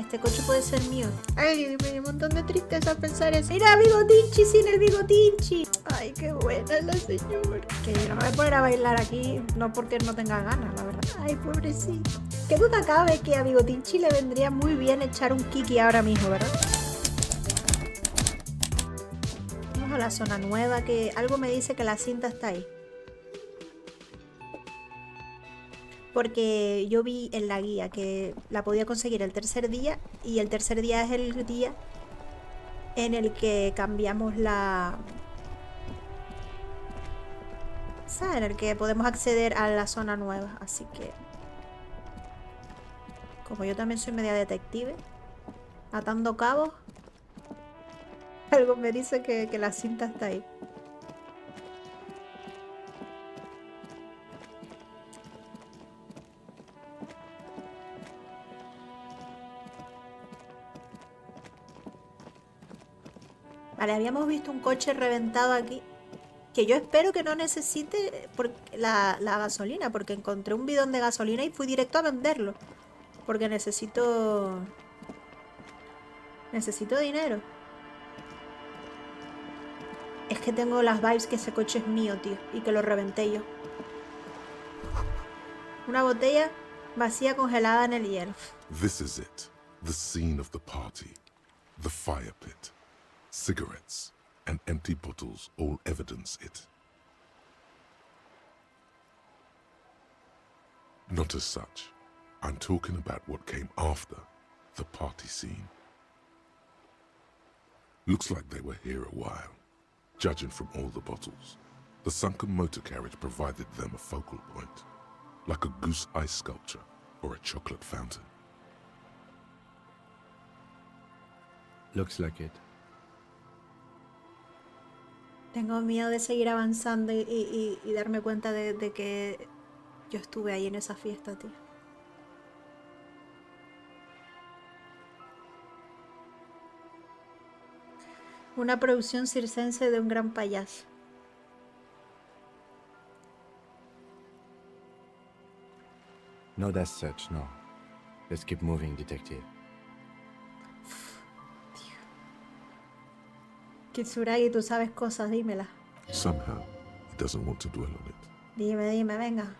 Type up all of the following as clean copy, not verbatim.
este coche puede ser mío. Ay, me dio un montón de tristeza pensar eso. Mira, Bigotinchi sin el Bigotinchi. Ay, qué buena es la señora. Que yo no me voy a poner a bailar aquí, no porque no tenga ganas, la verdad. Ay, pobrecito. Qué duda cabe que a Bigotinchi le vendría muy bien echar un kiki ahora mismo, ¿verdad? Vamos a la zona nueva, que algo me dice que la cinta está ahí. Porque yo vi en la guía que la podía conseguir el tercer día, y el tercer día es el día en el que cambiamos la... ¿sabes? En el que podemos acceder a la zona nueva. Así que... como yo también soy media detective, atando cabos, algo me dice que la cinta está ahí. Vale, habíamos visto un coche reventado aquí, que yo espero que no necesite la gasolina, porque encontré un bidón de gasolina y fui directo a venderlo. Porque necesito dinero. Es que tengo las vibes que ese coche es mío, tío, y que lo reventé yo. Una botella vacía congelada en el hielo. This is it, the scene of the party, the fire pit. Cigarettes and empty bottles all evidence it. Not as such. I'm talking about what came after the party scene. Looks like they were here a while, judging from all the bottles. The sunken motor carriage provided them a focal point, like a goose ice sculpture or a chocolate fountain. Looks like it. Tengo miedo de seguir avanzando y darme cuenta de que yo estuve ahí en esa fiesta, tío. Una producción circense de un gran payaso. Not as such, no. Let's keep moving, detective. Kitsuragi, tú sabes cosas, dímela. Somehow, he doesn't want to dwell on it. Dime, venga.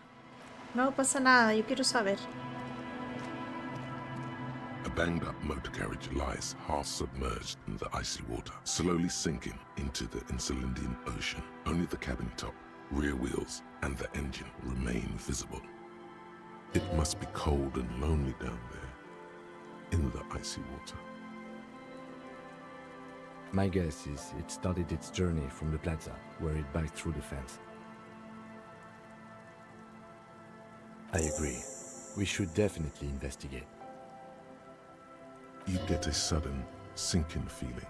No pasa nada, yo quiero saber. A banged-up motor carriage lies half submerged in the icy water, slowly sinking into the Insulindian Ocean. Only the cabin top, rear wheels, and the engine remain visible. It must be cold and lonely down there, in the icy water. My guess is it started its journey from the plaza, where it backed through the fence. I agree. We should definitely investigate. You get a sudden, sinking feeling.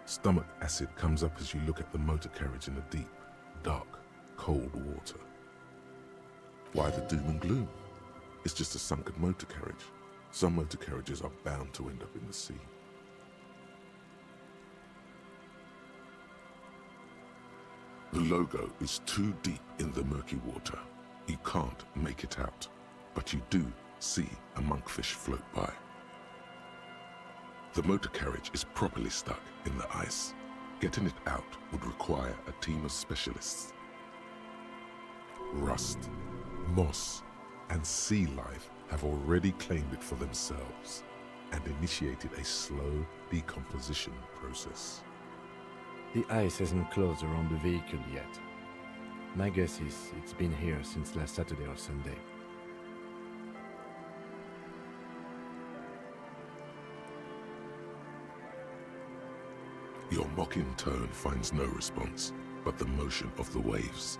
Stomach acid comes up as you look at the motor carriage in the deep, dark, cold water. Why the doom and gloom? It's just a sunken motor carriage. Some motor carriages are bound to end up in the sea. The logo is too deep in the murky water. You can't make it out, but you do see a monkfish float by. The motor carriage is properly stuck in the ice. Getting it out would require a team of specialists. Rust, moss, and sea life have already claimed it for themselves and initiated a slow decomposition process. The ice hasn't closed around the vehicle yet. My guess is it's been here since last Saturday or Sunday. Your mocking tone finds no response, but the motion of the waves.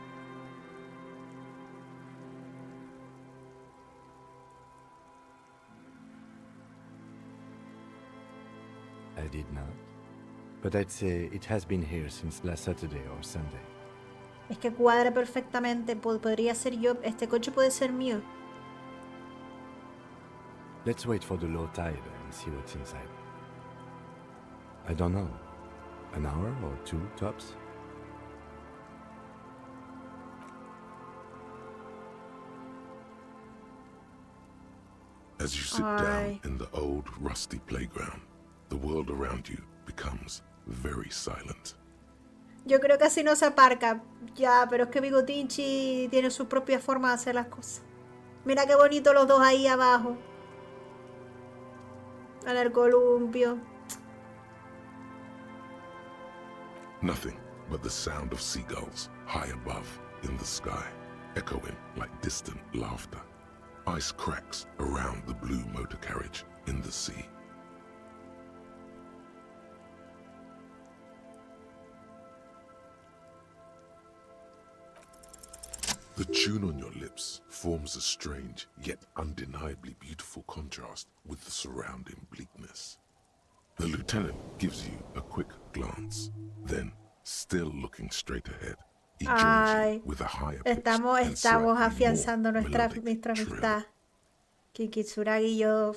I did not. But I'd say it has been here since last Saturday or Sunday. Es que cuadra perfectamente. Podría ser yo. Este coche puede ser mío. Let's wait for the low tide and see what's inside. I don't know. An hour or two, tops? As you sit down in the old rusty playground, the world around you becomes very silent. Yo creo que así no se aparca. Ya, pero es que Bigotinchi tiene su propia forma de hacer las cosas. Mira qué bonito los dos ahí abajo. En el columpio. Nothing but the sound of seagulls high above in the sky, echoing like distant laughter. Ice cracks around the blue motor carriage in the sea. The tune on your lips forms a strange yet undeniably beautiful contrast with the surrounding bleakness. The lieutenant gives you a quick glance, then, still looking straight ahead, he joins you with a higher pitch Estamos and slightly more afianzando nuestra melodic amistad. trill. Kitsuragi y yo.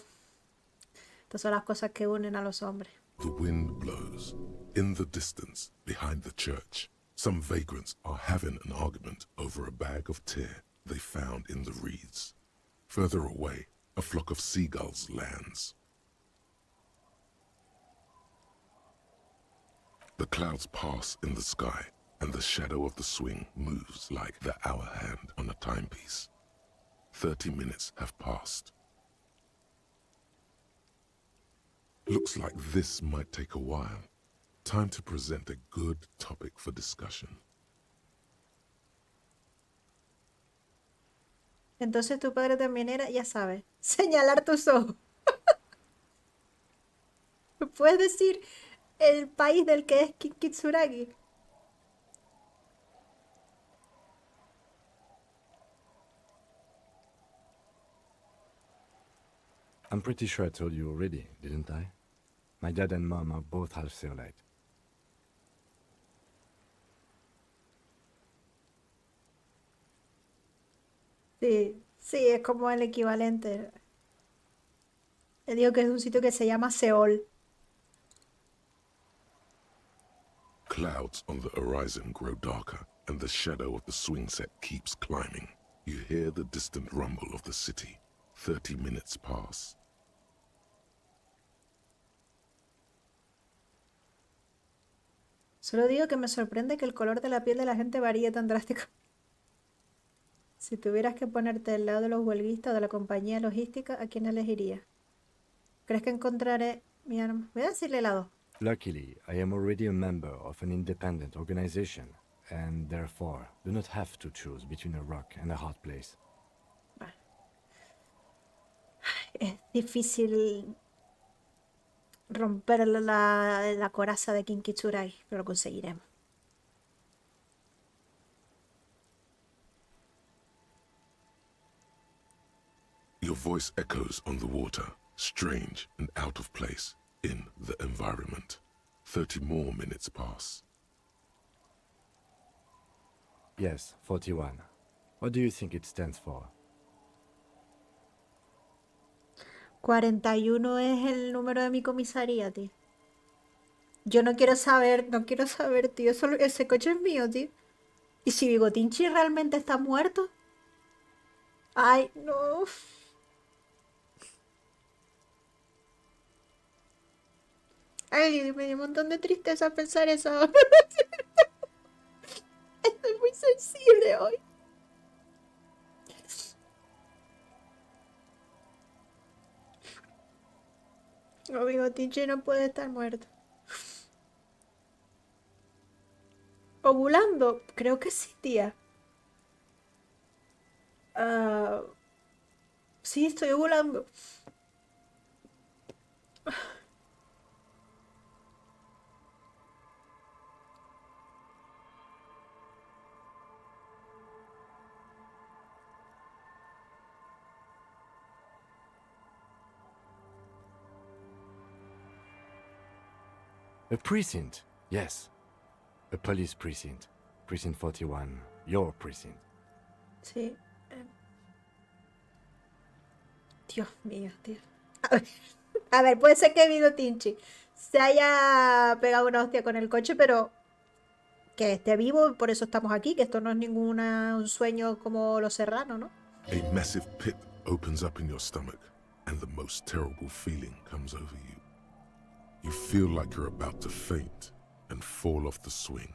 Estas son las cosas que unen a los hombres. The wind blows. In the distance, behind the church, some vagrants are having an argument over a bag of tear they found in the reeds. Further away, a flock of seagulls lands. The clouds pass in the sky, and the shadow of the swing moves like the hour hand on a timepiece. 30 minutes have passed. Looks like this might take a while. Time to present a good topic for discussion. Entonces tu padre también era, ya sabes, señalar tus ojos. ¿Puedes decir el país del que es Kitsuragi? I'm pretty sure I told you already, didn't I? My dad and mom are both half Seolite. Sí, sí, es como el equivalente. Él dijo que es un sitio que se llama Seol. Clouds on the horizon grow darker, and the shadow of the swing set keeps climbing. You hear the distant rumble of the city. 30 minutes pass. Solo digo que me sorprende que el color de la piel de la gente varíe tan drásticamente. Si tuvieras que ponerte del lado de los huelguistas o de la compañía logística, ¿a quién elegirías? ¿Crees que encontraré mi arma? Voy a decirle la 2. Luckily, I am already a member of an independent organization, and therefore do not have to choose between a rock and a hard place. Vale. Es difícil romper la coraza de Kinkitsurai, pero lo conseguiremos. Your voice echoes on the water, strange and out of place in the environment. 30 more minutes pass. Yes, 41. What do you think it stands for? 41 es el número de mi comisaría, tío. Yo no quiero saber, tío. Ese coche es mío, tío. ¿Y si Bigotinchi realmente está muerto? Ay, no. Ay, me dio un montón de tristeza pensar eso. Estoy muy sensible hoy. No, Bigotinchi no puede estar muerto. ¿Ovulando? Creo que sí, tía. Sí, estoy ovulando. A precinct, yes. A police precinct. Precinct 41, your precinct. Sí. Dios mío, tío. A ver, puede ser que Bigotinchi se haya pegado una hostia con el coche, pero que esté vivo, por eso estamos aquí, que esto no es un sueño como los serranos, ¿no? A massive pit opens up in your stomach, and the most terrible feeling comes over you. You feel like you're about to faint and fall off the swing.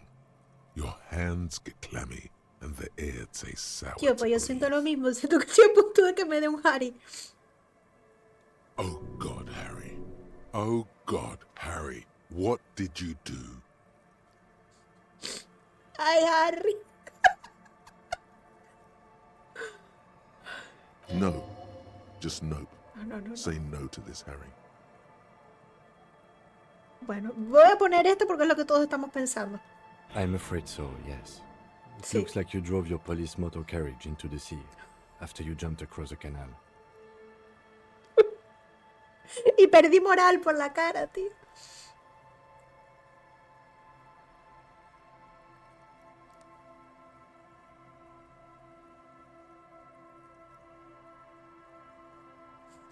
Your hands get clammy and the air tastes sour. Tío, pues yo siento lo mismo. Siento que estoy a punto de que me dé un Harry. Oh God, Harry. Oh God, Harry. What did you do? Ay, Harry. No. Just nope. No. Say no to this, Harry. Bueno, voy a poner esto porque es lo que todos estamos pensando. I'm afraid so, yes. It Sí. looks like you drove your police motor carriage into the sea after you jumped across the canal. Y perdí moral por la cara, tío.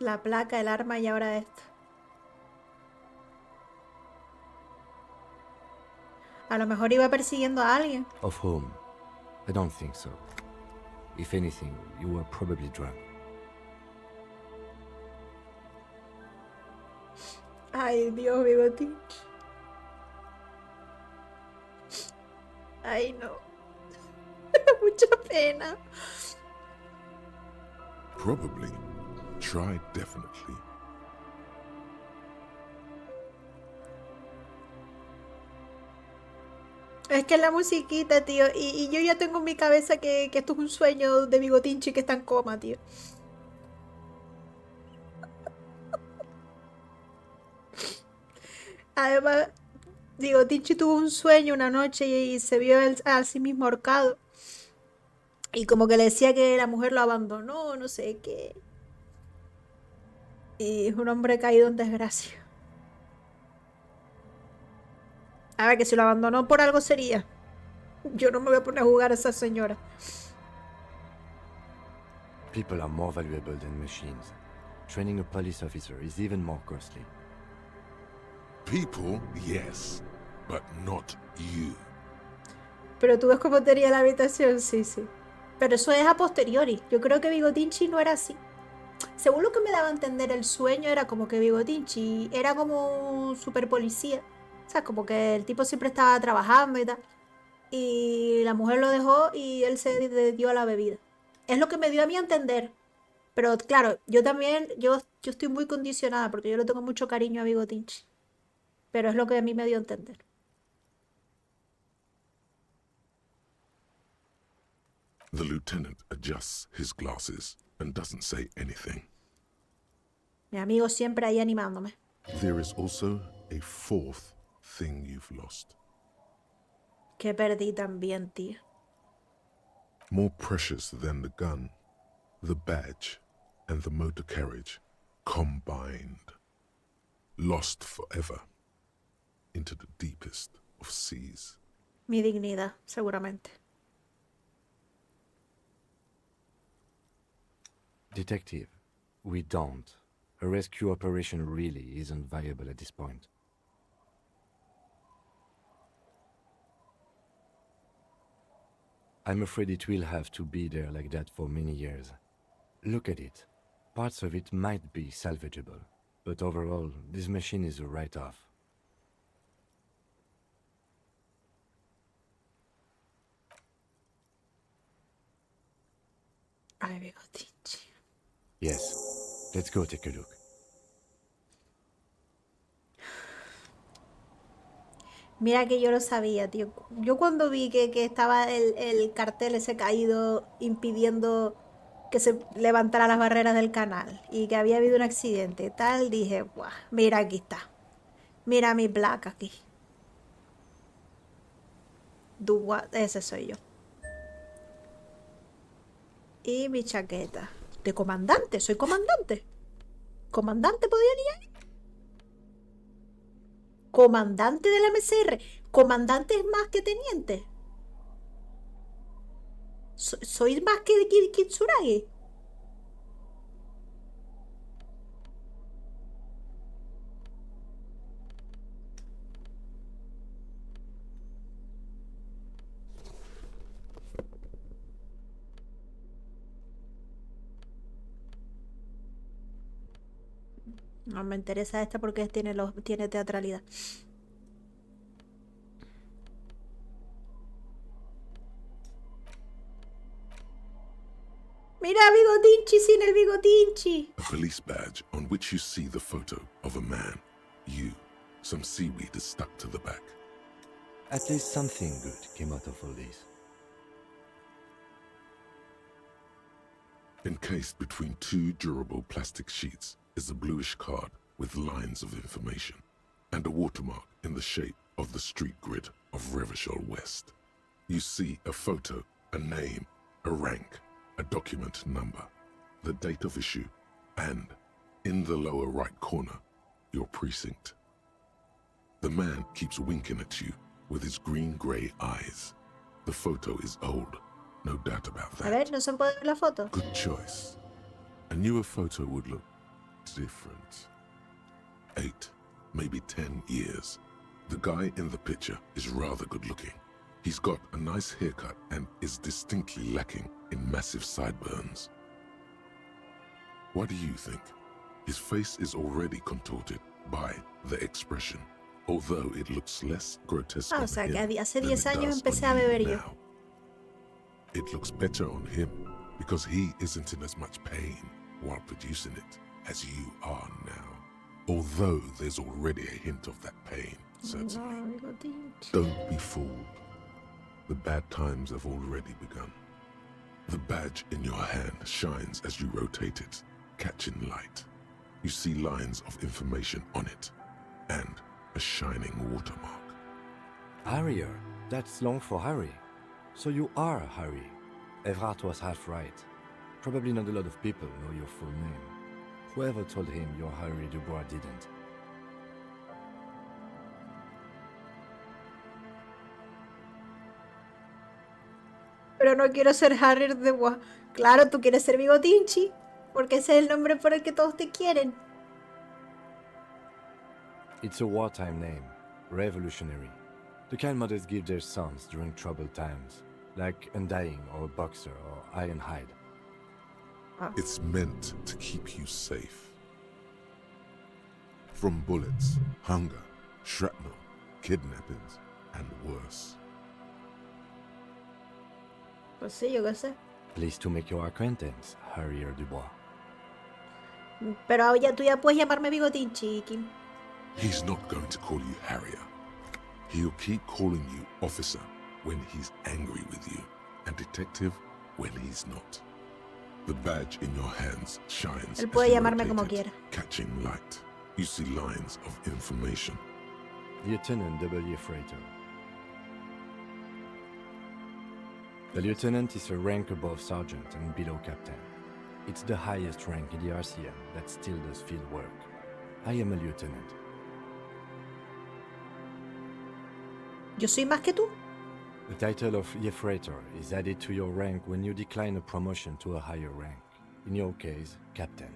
La placa, el arma y ahora esto. A lo mejor iba persiguiendo a alguien. Of whom? I don't think so. If anything, you were probably drunk. Ay, Dios, Bigotinchi. Ay, no. Mucha pena. Probably. Try definitely. Es que la musiquita, tío. Y yo ya tengo en mi cabeza que esto es un sueño de Bigotinchi que está en coma, tío. Además, Bigotinchi tuvo un sueño una noche y se vio a sí mismo ahorcado. Y como que le decía que la mujer lo abandonó, no sé qué. Y es un hombre caído en desgracia. A ver, que si lo abandonó por algo sería. Yo no me voy a poner a jugar a esa señora. People are more valuable than machines. Training a police officer is even more costly. People, yes, but not you. Pero tú ves cómo tenía la habitación, sí, sí. Pero eso es a posteriori. Yo creo que Bigotinchi no era así. Según lo que me daba a entender el sueño, era como que Bigotinchi era como un super policía. O sea, como que el tipo siempre estaba trabajando y tal. Y la mujer lo dejó y él se dio a la bebida. Es lo que me dio a mí a entender. Pero claro, yo también, yo estoy muy condicionada porque yo le tengo mucho cariño a Bigotinchi. Pero es lo que a mí me dio a entender. The lieutenant adjusts his glasses and doesn't say anything. Mi amigo siempre ahí animándome. There is also a fourth thing you've lost. Que perdí también, tío. More precious than the gun, the badge, and the motor carriage combined. Lost forever into the deepest of seas. Mi dignidad, seguramente. Detective, we don't. A rescue operation really isn't viable at this point. I'm afraid it will have to be there like that for many years. Look at it. Parts of it might be salvageable, but overall, this machine is a write-off. Ay, Bigotinchi. Yes, let's go take a look. Mira que yo lo sabía, tío. Yo cuando vi que estaba el cartel ese caído impidiendo que se levantara las barreras del canal y que había habido un accidente y tal, dije, Buah, mira, aquí está. Mira mi placa aquí. Ese soy yo. Y mi chaqueta. De comandante, soy comandante. ¿Comandante podía ir ahí? Comandante del MCR. Comandante es más que teniente. Soy más que Kitsuragi. No me interesa esta porque tiene teatralidad. Mira, Bigotinchi sin el Bigotinchi. A police badge on which you see the photo of a man. You. Some seaweed is stuck to the back. At least something good came out of all this. Encased between two durable plastic sheets is a bluish card with lines of information and a watermark in the shape of the street grid of Revachol West. You see a photo, a name, a rank, a document number, the date of issue, and, in the lower right corner, your precinct. The man keeps winking at you with his green-grey eyes. The photo is old, no doubt about A ver, that. no se puede ver la foto. Good choice. A newer photo would look different. 8, maybe 10 years. The guy in the picture is rather good looking. He's got a nice haircut and is distinctly lacking in massive sideburns. What do you think? His face is already contorted by the expression, although it looks less grotesque Ah, o on sea him que hace than 10 it años does empecé on a you beber yo. now. It looks better on him because he isn't in as much pain while producing it as you are now. Although there's already a hint of that pain, certainly. No, Bigotinchi. Don't be fooled. The bad times have already begun. The badge in your hand shines as you rotate it, catching light. You see lines of information on it, and a shining watermark. Harrier, that's long for Harry. So you are Harry. Evrard was half right. Probably not a lot of people know your full name. Whoever told him you're Harry Dubois didn't. Pero no quiero ser Harry de Bois. Claro, tú quieres ser Bigotinchi, porque ese es el nombre por el que todos te quieren. It's a wartime name, revolutionary. The kind mothers give their sons during troubled times, like Undying or Boxer or Ironhide. It's meant to keep you safe. From bullets, hunger, shrapnel, kidnappings, and worse. Pues sí, yo qué sé. Pleased to make your acquaintance, Harrier Dubois. Pero ahora tú ya puedes llamarme Bigotinchi, Kim. He's not going to call you Harrier. He'll keep calling you officer when he's angry with you, and detective when he's not. The badge in your hands shines Él as puede you llamarme rotate como it, quiera. catching light. You see lines of information. Lieutenant W. Freighter. The lieutenant is a rank above sergeant and below captain. It's the highest rank in the RCM that still does field work. I am a lieutenant. ¿Yo soy más que tú? The title of Freighter is added to your rank when you decline a promotion to a higher rank. In your case, captain.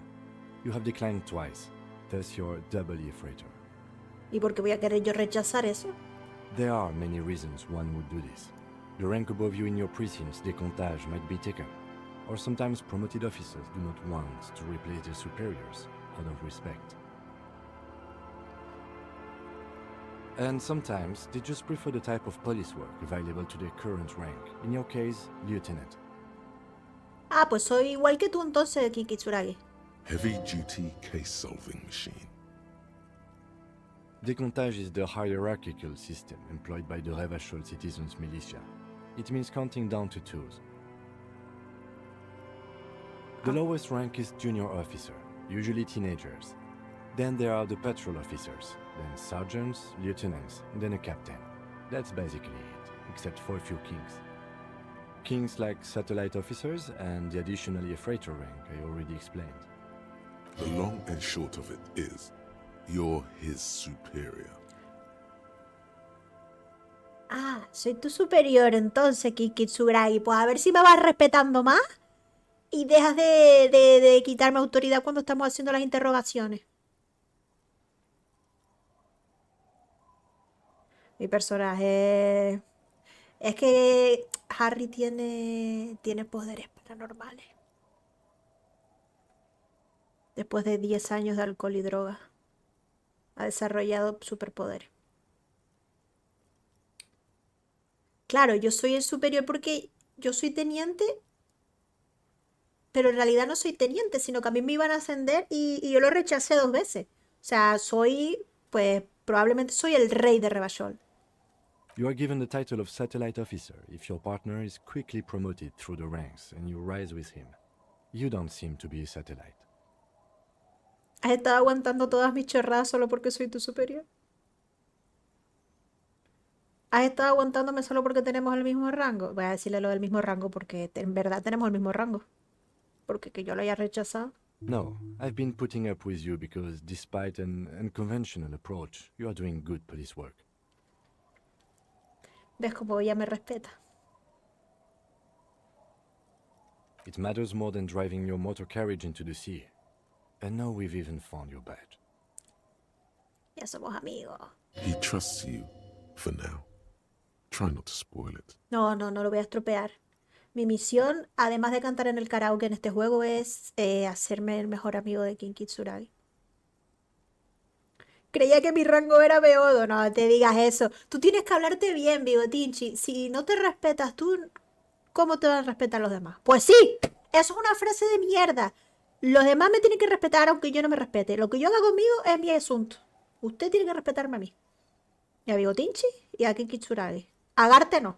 You have declined twice, thus you're double Freighter. ¿Y por qué voy a querer yo rechazar eso? There are many reasons one would do this. The rank above you in your precinct's decontage might be taken, or sometimes promoted officers do not want to replace their superiors out of respect. And sometimes they just prefer the type of police work available to their current rank, in your case, lieutenant. Ah, pues soy igual que tú entonces, Kikitsuragi. Heavy-duty case-solving machine. Decontage is the hierarchical system employed by the Revachol citizens militia. It means counting down to twos. The lowest rank is junior officer, usually teenagers. Then there are the patrol officers, then sergeants, lieutenants, and then a captain. That's basically it, except for a few kings. Kings like satellite officers and the additionally a freighter rank I already explained. The long and short of it is, you're his superior. Ah, soy tu superior entonces, Kikitsuragi. Pues a ver si me vas respetando más y dejas de quitarme autoridad cuando estamos haciendo las interrogaciones. Mi personaje... Es que Harry tiene poderes paranormales. Después de 10 años de alcohol y droga. ha desarrollado superpoderes. Claro, yo soy el superior porque yo soy teniente, pero en realidad no soy teniente, sino que a mí me iban a ascender y yo lo rechacé 2 veces. O sea, pues probablemente soy el rey de Rebachol. You are given the title of satellite officer if your partner is quickly promoted through the ranks and you rise with him. You don't seem to be a satellite. ¿Has estado aguantando todas mis chorradas solo porque soy tu superior? ¿Has estado aguantándome solo porque tenemos el mismo rango? Voy a decirle lo del mismo rango porque en verdad tenemos el mismo rango. Porque que yo lo haya rechazado. No, I've been putting up with you because despite an unconventional approach, you are doing good police work. ¿Ves cómo ella me respeta? It matters more than driving your motor carriage into the sea. And now we've even found your badge. Ya somos amigos. He trusts you for now. Try not to spoil it. No lo voy a estropear. Mi misión, además de cantar en el karaoke en este juego, es hacerme el mejor amigo de King Kitsuragi. Creía que mi rango era Beodo. No te digas eso. Tú tienes que hablarte bien, Bigotinchi. Si no te respetas tú, ¿cómo te van a respetar los demás? Pues sí, eso es una frase de mierda. Los demás me tienen que respetar aunque yo no me respete. Lo que yo haga conmigo es mi asunto. Usted tiene que respetarme a mí. Y a Bigotinchi y a King Kitsuragi. A Garte no.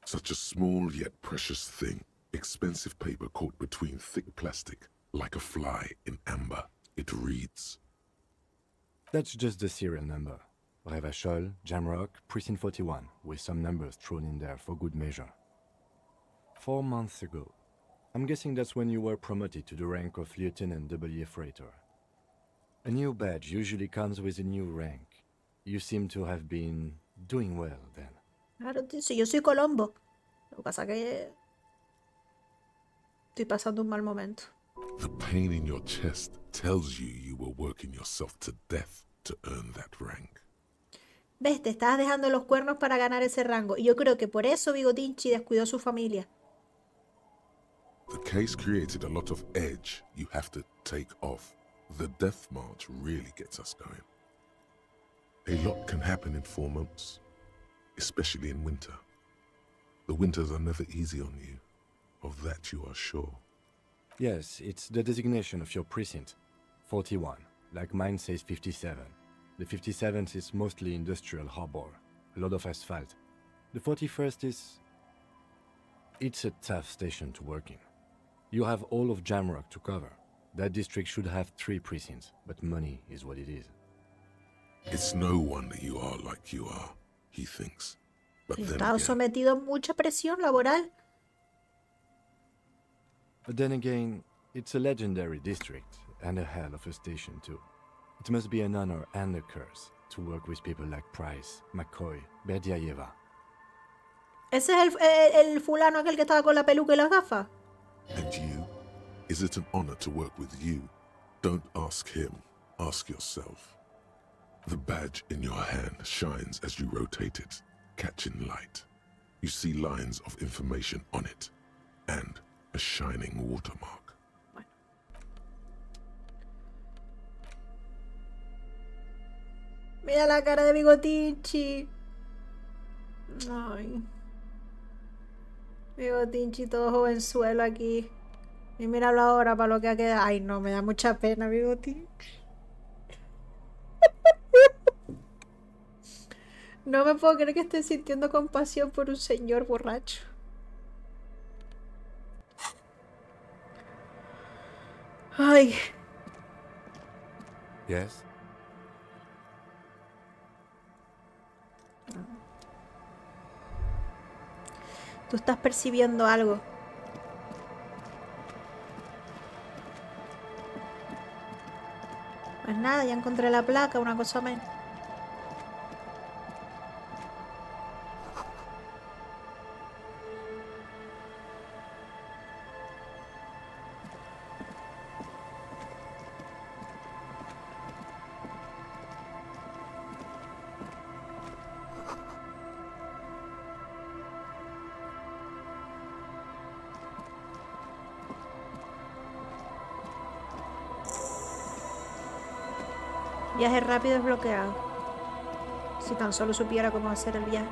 Such a small yet precious thing. Expensive paper caught between thick plastic, like a fly in amber. It reads. That's just the serial number. Revachol, Jamrock, Precinct 41, with some numbers thrown in there for good measure. 4 months ago. I'm guessing that's when you were promoted to the rank of Lieutenant W. Freighter. A new badge usually comes with a new rank. You seem to have been doing well then. Claro, si yo soy Colombo. Lo que pasa es que estoy pasando un mal momento. The pain in your chest tells you were working yourself to death to earn that rank. ¿Ves? Te estabas dejando los cuernos para ganar ese rango. Y yo creo que por eso Bigotinchi descuidó a su familia. The case created a lot of edge you have to take off. The death march really gets us going. A lot can happen in 4 months, especially in winter. The winters are never easy on you. Of that you are sure. Yes, it's the designation of your precinct. 41, like mine says 57. The 57th is mostly industrial harbor, a lot of asphalt. The 41st is... It's a tough station to work in. You have all of Jamrock to cover. That district should have 3 precincts, but money is what it is. It's no wonder you are like you are, he thinks. But He then estado again, sometido a mucha presión laboral. But then again, it's a legendary district, and a hell of a station too. It must be an honor and a curse to work with people like Price, McCoy, Berdiayeva. Ese es el fulano aquel que estaba con la peluca y las gafas. and you? Is it an honor to work with you? Don't ask him, ask yourself. The badge in your hand shines as you rotate it, catching light. You see lines of information on it, and a shining watermark. Mira la cara de Bigotinchi. Ay. Bigotinchi todo jovenzuelo aquí. Y míralo ahora para lo que ha quedado. Ay, no, me da mucha pena, Bigotinchi. No me puedo creer que esté sintiendo compasión por un señor borracho. Ay. Yes? Tú estás percibiendo algo. Pues nada, ya encontré la placa, una cosa menos. Viaje rápido desbloqueado. Si tan solo supiera cómo hacer el viaje.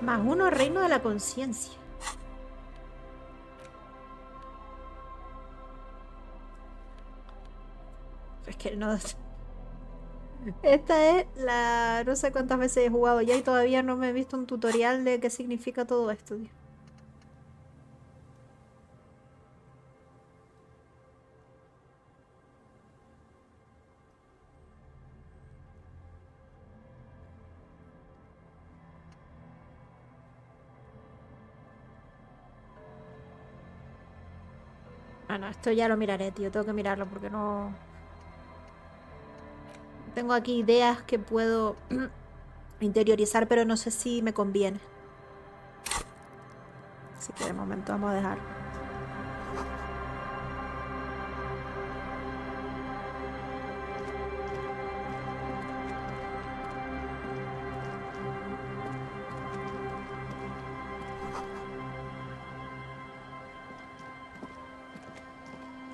+1 reino de la conciencia. Es que no... Esta es la... No sé cuántas veces he jugado ya y todavía no me he visto un tutorial de qué significa todo esto, tío. Bueno, esto ya lo miraré, tío. Tengo que mirarlo porque no... Tengo aquí ideas que puedo interiorizar, pero no sé si me conviene. Así que de momento vamos a dejarlo.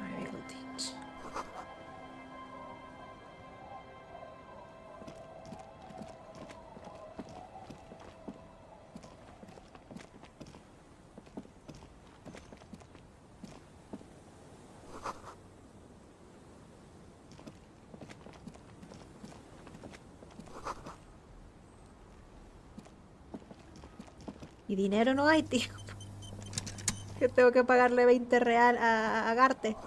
Ay, Bigotinchi. Y dinero no hay, tío. Que tengo que pagarle 20 real a Garte.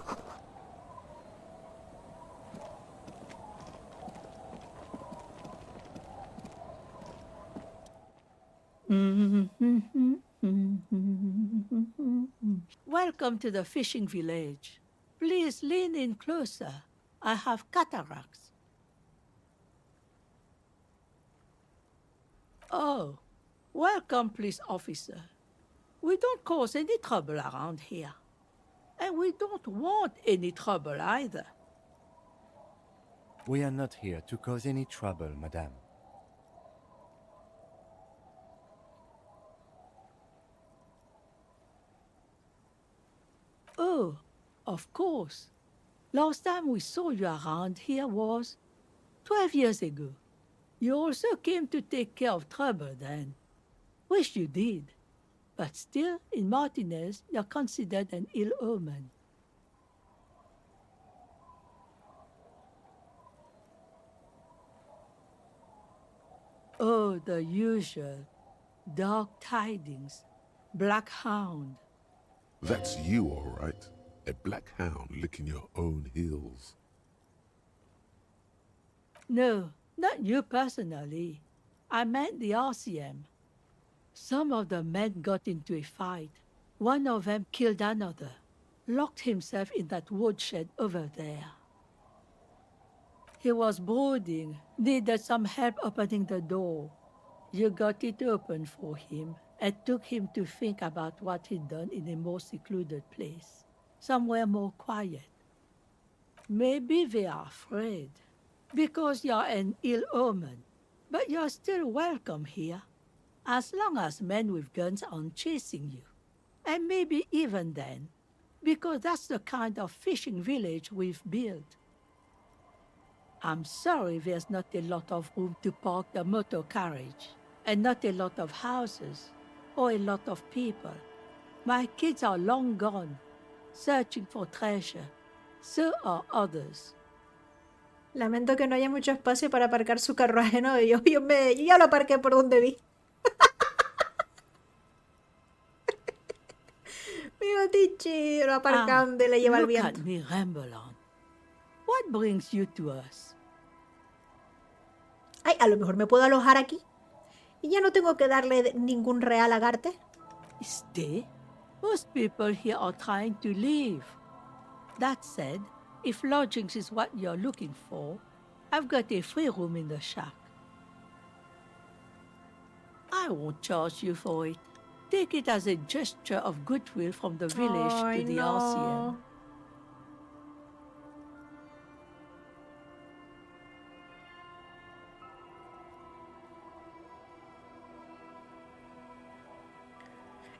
Welcome to the fishing village. Please lean in closer. I have cataracts. Oh, welcome, police officer. We don't cause any trouble around here. And we don't want any trouble either. We are not here to cause any trouble, madame. Oh, of course. Last time we saw you around here was 12 years ago. You also came to take care of trouble then. Wish you did. But still, in Martinez, you're considered an ill omen. Oh, the usual. Dark tidings. Black hound. That's you, all right. A black hound licking your own heels. No, not you personally. I meant the RCM. Some of the men got into a fight. One of them killed another. Locked himself in that woodshed over there. He was brooding, needed some help opening the door. You got it open for him and took him to think about what he'd done in a more secluded place. Somewhere more quiet. Maybe they are afraid. Because you're an ill omen. But you're still welcome here. As long as men with guns aren't chasing you. And maybe even then. Because that's the kind of fishing village we've built. I'm sorry there's not a lot of room to park the motor carriage. And not a lot of houses. Or a lot of people. My kids are long gone. Searching for treasure. So are others. Lamento que no haya mucho espacio para aparcar su carruaje, ¿no? Yo ya lo aparqué por donde vi. Bigotinchi lo aparca donde le lleva el viento. Look at me ramble on. What brings you to us? Ay, a lo mejor me puedo alojar aquí. Y ya no tengo que darle ningún real a Garte. Stay? Most people here are trying to leave. That said, if lodgings is what you're looking for, I've got a free room in the shack. I won't charge you for it. Take it as a gesture of goodwill from the village Ay, to the no. RCM.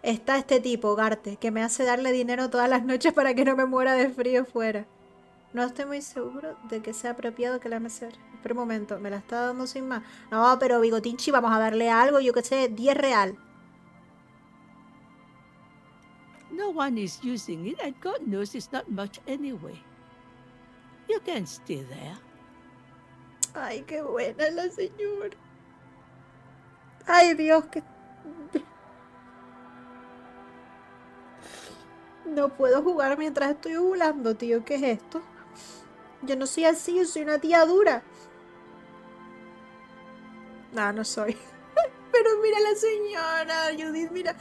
Está este tipo, Garte, que me hace darle dinero todas las noches para que no me muera de frío fuera. No estoy muy seguro de que sea apropiado que la me sea. Espera un momento, me la está dando sin más. No, pero Bigotinchi, vamos a darle algo, yo que sé, 10 real. No one is using it, and God knows it's not much anyway. You can stay there. Ay, qué buena es la señora. Ay, Dios, que... No puedo jugar mientras estoy ovulando, tío. ¿Qué es esto? Yo no soy así, yo soy una tía dura. No, no soy. Pero mira la señora, Judith, mira.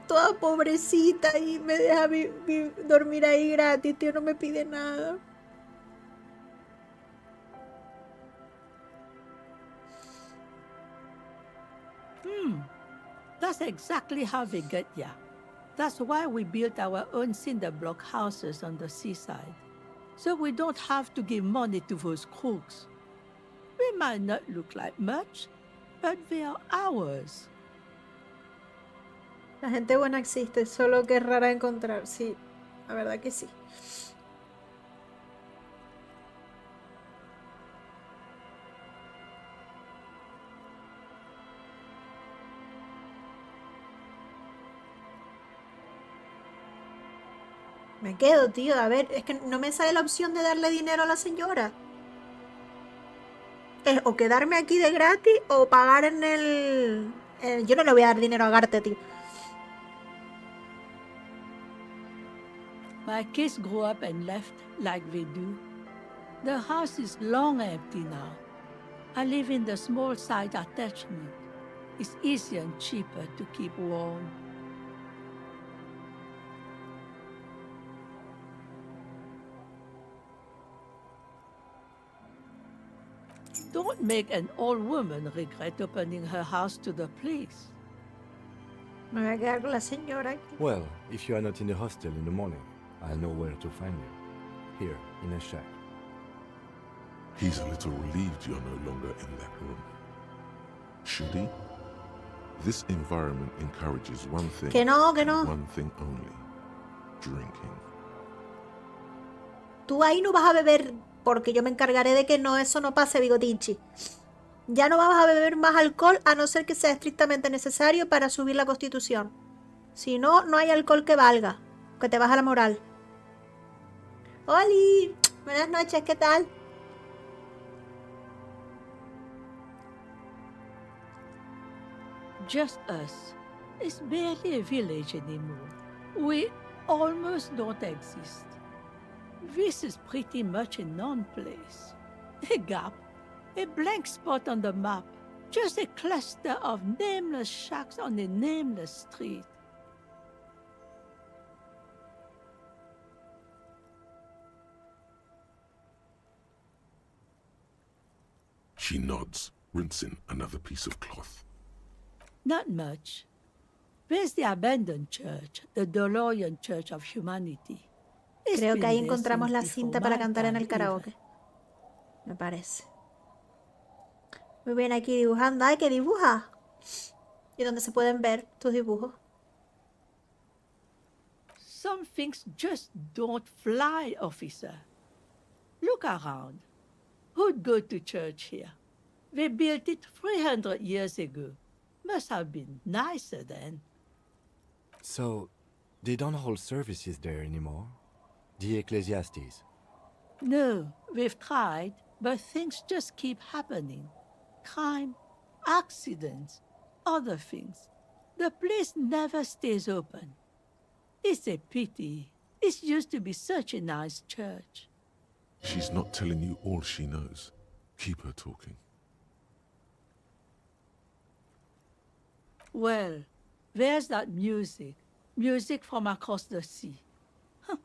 Toda pobrecita y me deja dormir ahí gratis, tío, no me pide nada. That's exactly how we get here. That's why we built our own cinder block houses on the seaside. So we don't have to give money to those crooks. We might not look like much, but they are ours. La gente buena existe, solo que es rara de encontrar. Sí, la verdad que sí. Me quedo, tío. A ver, es que no me sale la opción de darle dinero a la señora. Es o quedarme aquí de gratis o pagar en el... Yo no le voy a dar dinero a Garte, tío. My kids grew up and left like they do. The house is long empty now. I live in the small side attachment. It's easier and cheaper to keep warm. Don't make an old woman regret opening her house to the police. Me voy a quedar con la señora aquí. Well, if you are not in the hostel in the morning, I'll know where to find you. Here, in a shack. He's a little relieved you're no longer in that room. Should he? This environment encourages one thing. Que no, que no. One thing only. Drinking. Tú ahí no vas a beber, porque yo me encargaré de que no, eso no pase, Bigotinchi. Ya no vamos a beber más alcohol a no ser que sea estrictamente necesario para subir la constitución. Si no, no hay alcohol que valga, que te baja la moral. ¡Holi! Buenas noches, ¿qué tal? Just us. It's barely a village anymore. We almost don't exist. This is pretty much a non-place. A gap, a blank spot on the map, just a cluster of nameless shacks on a nameless street. She nods, rinsing another piece of cloth. Not much. There's the abandoned church, the DeLorean Church of Humanity. It's Creo que been ahí there encontramos since la before cinta para my cantar en time el even. karaoke. Me parece. Muy bien, aquí dibujando. ¡Ay, qué dibuja! ¿Y dónde se pueden ver tus dibujos? Some things just don't fly, officer. Look around. Who'd go to church here? They built it 300 years ago. Must have been nicer then. So, they don't hold services there anymore? The Ecclesiastes? No, we've tried, but things just keep happening. Crime, accidents, other things. The place never stays open. It's a pity. It used to be such a nice church. She's not telling you all she knows. Keep her talking. Well, there's that music. Music from across the sea. Huh.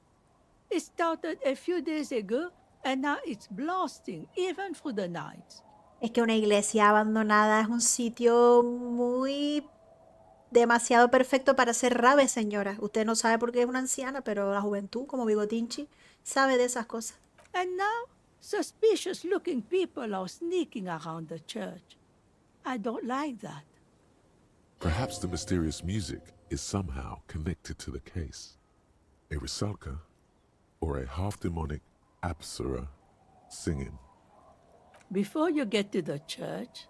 It started a few days ago, and now it's blasting, even through the night. Es que una iglesia abandonada es un sitio muy demasiado perfecto para ser rave, señora. Usted no sabe por qué es una anciana, pero la juventud, como Bigotinchi, sabe de esas cosas. And now, suspicious-looking people are sneaking around the church. I don't like that. Perhaps the mysterious music is somehow connected to the case. A rusalka or a half-demonic apsara singing. Before you get to the church,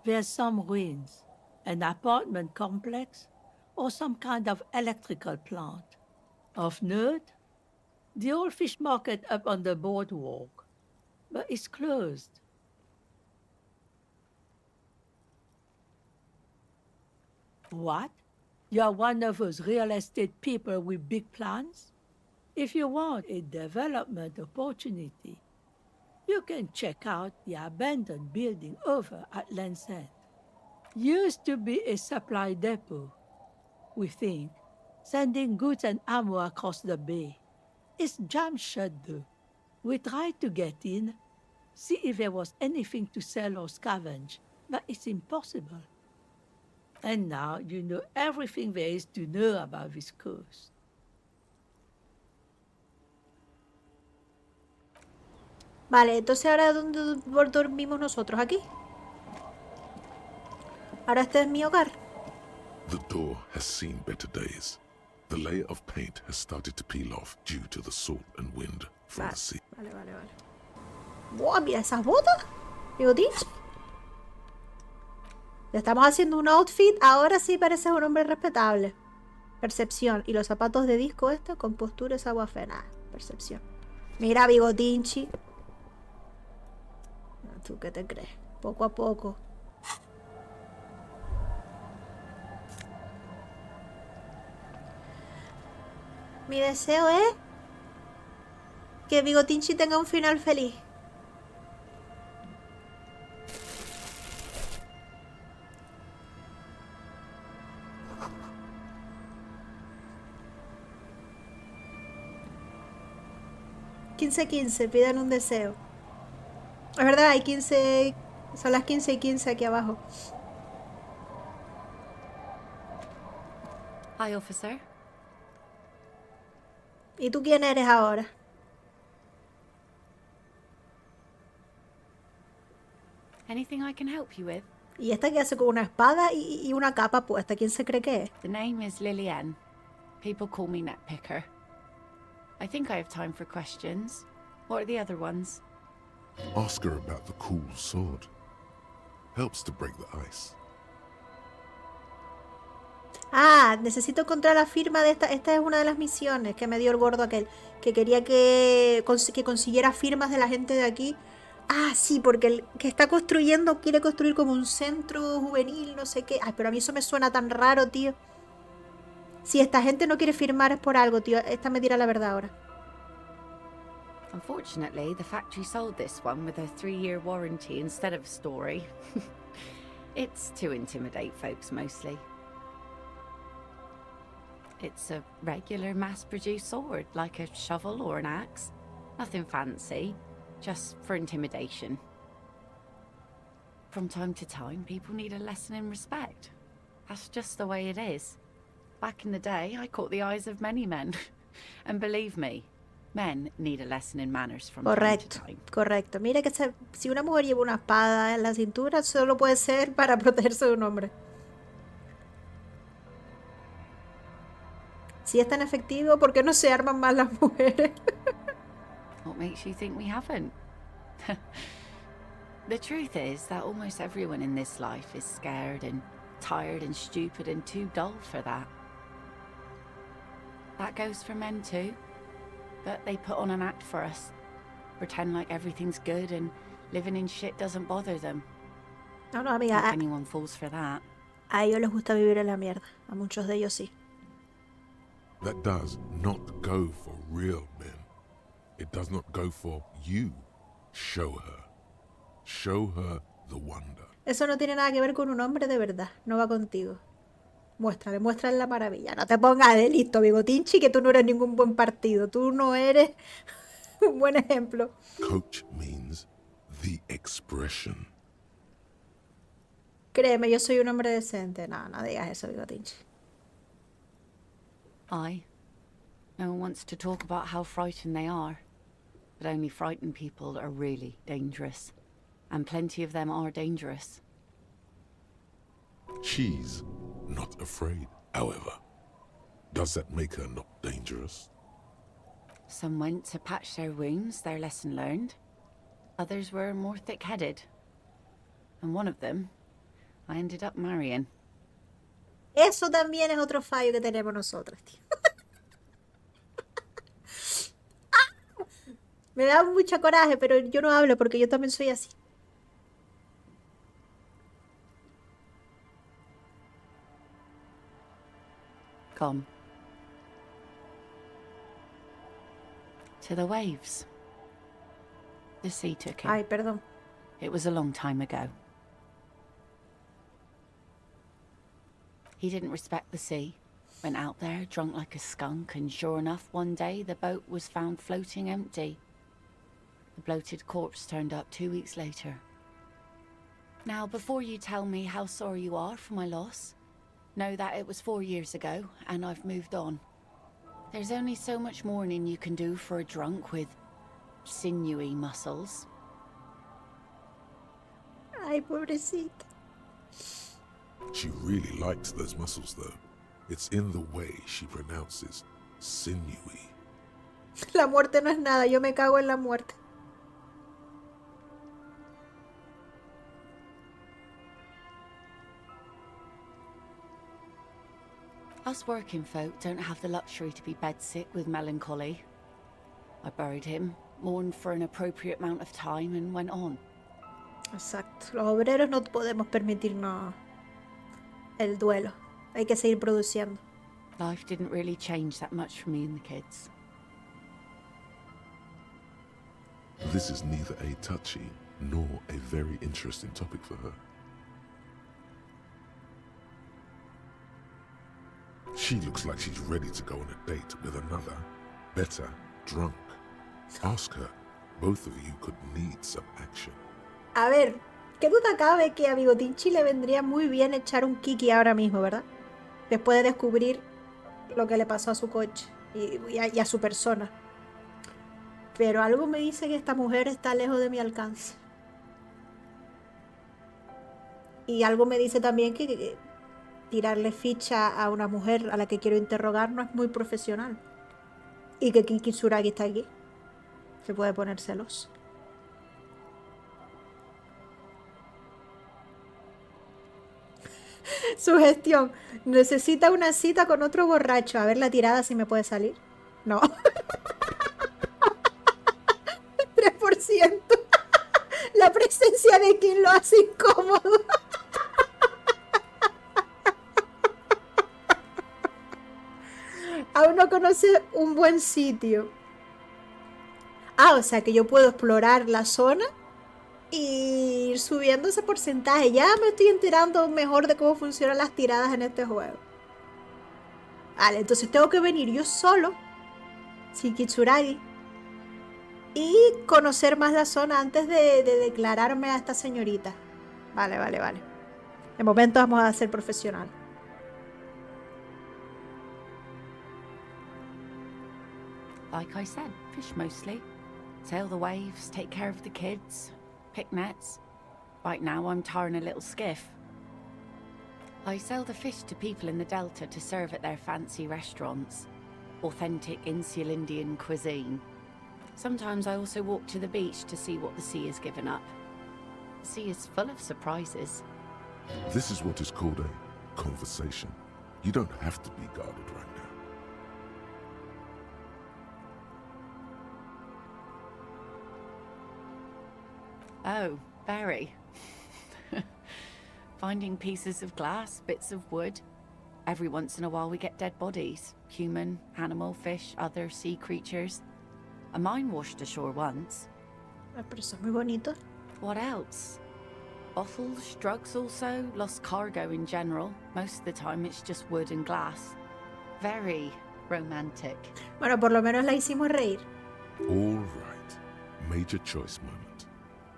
there's some ruins, an apartment complex, or some kind of electrical plant. Of note, the old fish market up on the boardwalk, but it's closed. What? You're one of those real estate people with big plans? If you want a development opportunity, you can check out the abandoned building over at Land's End. Used to be a supply depot, we think, sending goods and ammo across the bay. It's jammed shut though. We tried to get in, see if there was anything to sell or scavenge, but it's impossible. And now you know everything there is to know about this coast. Vale, entonces ahora ¿dónde dormimos nosotros? ¿Aquí? Ahora este es mi hogar. The door has seen better days. The layer of paint has started to peel off due to the salt and wind from the sea. Vale. ¡Buah, mira esas botas! Bigotinchi. Le estamos haciendo un outfit. Ahora sí pareces un hombre respetable. Percepción. Y los zapatos de disco con postura es agua fena. Percepción. Mira, Bigotinchi. ¿Tú qué te crees? Poco a poco. Mi deseo es que Bigotinchi tenga un final feliz. ...15:15, pidan un deseo. Es verdad, hay 15... Son las 15:15 aquí abajo. Hi, officer. ¿Y tú quién eres ahora? Anything I can help you with? Y esta que hace con una espada y una capa puesta. ¿Quién se cree que es? The name is Lillian. People call me Netpicker. I think I have time for questions. What are the other ones? Ask her about the cool sword. Helps to break the ice. Ah, necesito encontrar la firma de esta. Esta es una de las misiones que me dio el gordo aquel. Que quería que consiguiera firmas de la gente de aquí. Ah, sí, porque el que está construyendo quiere construir como un centro juvenil, no sé qué. Ay, pero a mí eso me suena tan raro, tío. Si esta gente no quiere firmar es por algo, tío. Esta me dirá la verdad ahora. Unfortunately, the factory sold this one with a 3-year warranty instead of a story. It's to intimidate folks mostly. It's a regular mass-produced sword, like a shovel or an axe. Nothing fancy, just for intimidation. From time to time, people need a lesson in respect. That's just the way it is. Back in the day, I caught the eyes of many men. And believe me, men need a lesson in manners from time to time. Correcto. Mira que si una mujer lleva una espada en la cintura, solo puede ser para protegerse de un hombre. Si es tan efectivo, ¿por qué no se arman más las mujeres? What makes you think we haven't? The truth is that almost everyone in this life is scared and tired and stupid and too dull for that. That goes for men too. But they put on an act for us. Pretend like everything's good and living in shit doesn't bother them. No, amiga. If anyone falls for that. A ellos les gusta vivir en la mierda. A muchos de ellos sí. That does not go for real men. It does not go for you. Show her. Show her the wonder. Eso no tiene nada que ver con un hombre de verdad. No va contigo. Muéstrale la maravilla. No te pongas de listo, Bigotinchi, que tú no eres ningún buen partido. Tú no eres un buen ejemplo. Coach means the expression. Créeme, yo soy un hombre decente. No digas eso, Bigotinchi. No one wants to talk about how frightened they are. But only frightened people are really dangerous. And plenty of them are dangerous. She's not afraid, however. Does that make her not dangerous? Some went to patch their wounds, their lesson learned. Others were more thick-headed. And one of them, I ended up marrying. Eso también es otro fallo que tenemos nosotras, tío. Me da mucho coraje, pero yo no hablo porque yo también soy así. Gone. To the waves. The sea took him. Ay, perdón. It was a long time ago. He didn't respect the sea. Went out there, drunk like a skunk, and sure enough, one day the boat was found floating empty. The bloated corpse turned up 2 weeks later. Now, before you tell me how sorry you are for my loss, know that it was 4 years ago, and I've moved on. There's only so much mourning you can do for a drunk with sinewy muscles. Ay, pobrecita. She really liked those muscles, though. It's in the way she pronounces sinewy. La muerte no es nada, yo me cago en la muerte. Us working folk don't have the luxury to be bedsick with melancholy. I buried him, mourned for an appropriate amount of time, and went on. Exacto. Los obreros no podemos permitirnos el duelo. Hay que seguir produciendo. Life didn't really change that much for me and the kids. This is neither a touchy nor a very interesting topic for her. She looks like she's ready to go on a date with another, better, drunk. Ask her. Both of you could need some action. A ver, qué duda cabe que a Bigotinchi le vendría muy bien echar un kiki ahora mismo, ¿verdad? Después de descubrir lo que le pasó a su coche y a su persona. Pero algo me dice que esta mujer está lejos de mi alcance. Y algo me dice también que tirarle ficha a una mujer a la que quiero interrogar no es muy profesional. Y que Kiki Tsuragi está aquí. Se puede poner celoso. Sugestión. Necesita una cita con otro borracho. A ver la tirada si me puede salir. No. 3%. La presencia de quien lo hace incómodo. Aún no conoce un buen sitio. Ah, o sea que yo puedo explorar la zona y ir subiendo ese porcentaje. Ya me estoy enterando mejor de cómo funcionan las tiradas en este juego. Vale, entonces tengo que venir yo solo, sin Kitsuragi, y conocer más la zona antes de declararme a esta señorita. Vale. De momento vamos a ser profesional. Like I said, fish mostly. Sail the waves, take care of the kids, pick nets. Right now I'm tarring a little skiff. I sell the fish to people in the Delta to serve at their fancy restaurants. Authentic insular Indian cuisine. Sometimes I also walk to the beach to see what the sea has given up. The sea is full of surprises. This is what is called a conversation. You don't have to be guarded right now. Oh, very. Finding pieces of glass, bits of wood. Every once in a while we get dead bodies. Human, animal, fish, other sea creatures. A mine washed ashore once. Pero eso es muy bonito. What else? Bottles, drugs also, lost cargo in general. Most of the time it's just wood and glass. Very romantic. Bueno, por lo menos la hicimos reír. All right. Major choice moment.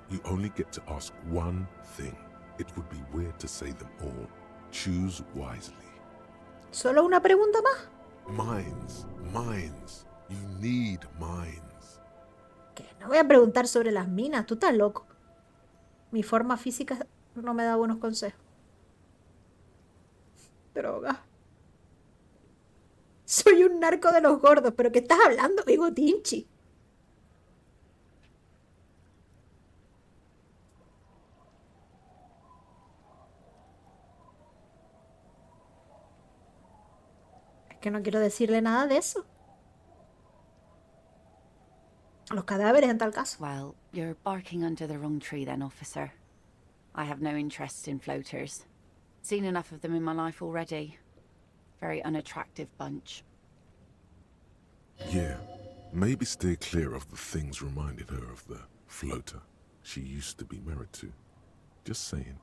You only get to ask one thing. It would be weird to say them all. Choose wisely. ¿Solo una pregunta más? Mines, mines. You need mines. Que no voy a preguntar sobre las minas, tú estás loco. Mi forma física no me da buenos consejos. Droga. Soy un narco de los gordos, pero ¿qué estás hablando, Bigotinchi? Es que no quiero decirle nada de eso. Los cadáveres en tal caso. Well, you're barking under the wrong tree then, officer. I have no interest in floaters. Seen enough of them in my life already. Very unattractive bunch. Yeah, maybe stay clear of the things reminding her of the floater she used to be married to. Just saying.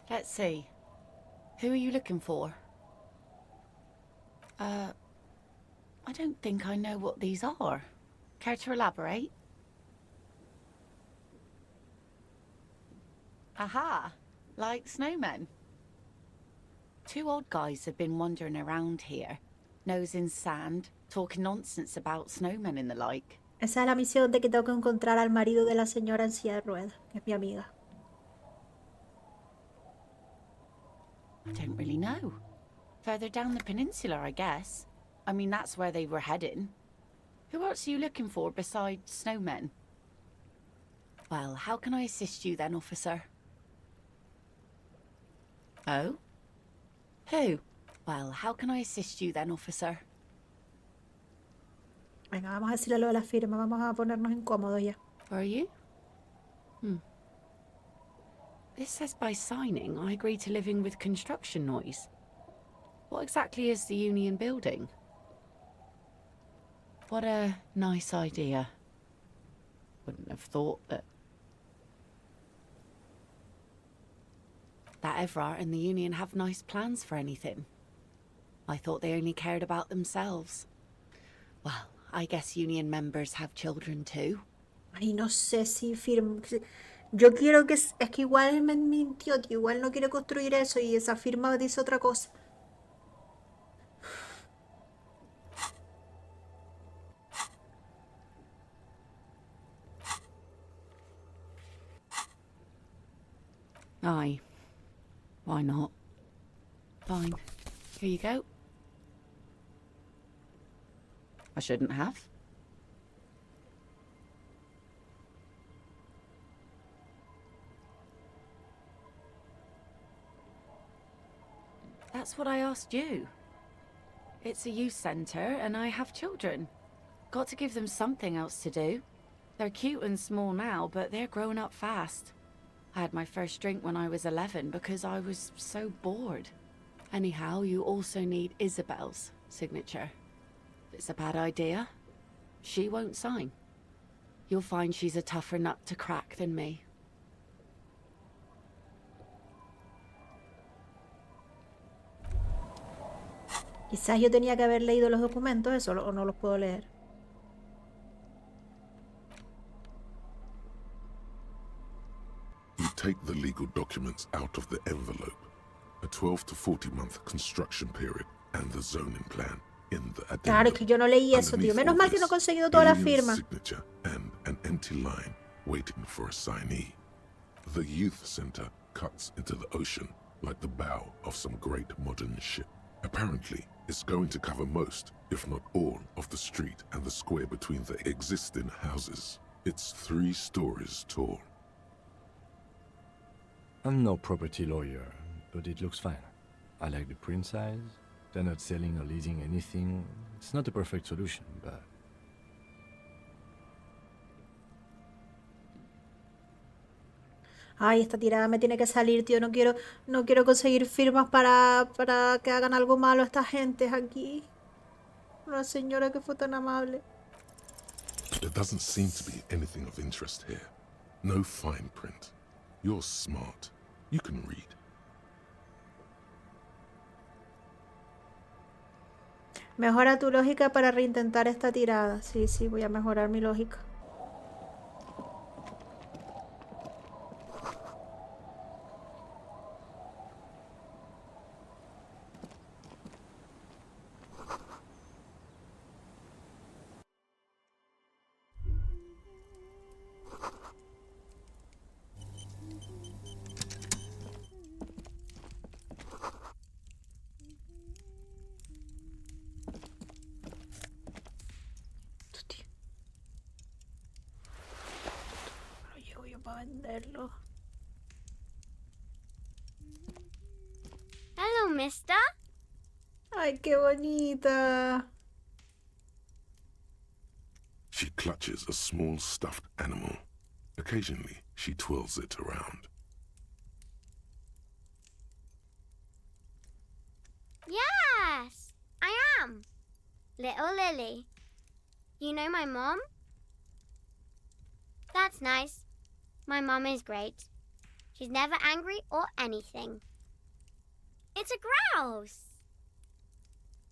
Let's see. Who are you looking for? I don't think I know what these are. Care to elaborate? Aha! Like snowmen. Two old guys have been wandering around here, nose in sand, talking nonsense about snowmen and the like. Esa es la misión de que tengo que encontrar al marido de la señora en silla de ruedas, que es mi amiga. I don't really know. Further down the peninsula, I guess. I mean, that's where they were heading. Who else are you looking for besides snowmen? Well, how can I assist you then, officer? Oh? Who? Well, how can I assist you then, officer? Venga, vamos a decirle lo de la firma, vamos a ponernos incómodos ya. Are you? This says by signing, I agree to living with construction noise. What exactly is the union building? What a nice idea. Wouldn't have thought that Everard and the union have nice plans for anything. I thought they only cared about themselves. Well, I guess union members have children too. Ay, no sé si firma... Yo quiero que... Es que igual él me mintió, tío. Igual no quiere construir eso y esa firma dice otra cosa. Aye. Why not? Fine. Here you go. I shouldn't have. That's what I asked you. It's a youth centre and I have children. Got to give them something else to do. They're cute and small now, but they're growing up fast. I had my first drink when I was 11 because I was so bored. Anyhow, you also need Isabel's signature. If it's a bad idea, she won't sign. You'll find she's a tougher nut to crack than me. Quizás yo tenía que haber leído los documentos, eso, o no los puedo leer. You take the legal documents out of the envelope. A 12 to 40 month construction period and the zoning plan in the addendum. Claro, es que yo no leí eso, tío. Menos mal que no he conseguido todas las firmas. Signature and an empty line waiting for a signee. The youth center cuts into the ocean like the bow of some great modern ship. Apparently, it's going to cover most, if not all, of the street and the square between the existing houses. It's 3 stories tall. I'm no property lawyer, but it looks fine. I like the print size. They're not selling or leasing anything. It's not a perfect solution, but... Ay, esta tirada me tiene que salir, tío. No quiero conseguir firmas para que hagan algo malo a esta gente aquí. La señora que fue tan amable. There doesn't seem to be anything of interest here. No fine print. You're smart. You can read. Mejora tu lógica para reintentar esta tirada. Sí, voy a mejorar mi lógica. para venderlo. Hello, mister. Ay, qué bonita. She clutches a small stuffed animal. Occasionally, she twirls it around. Yes, I am. Little Lily. You know my mom? That's nice. My mom is great. She's never angry or anything. It's a grouse.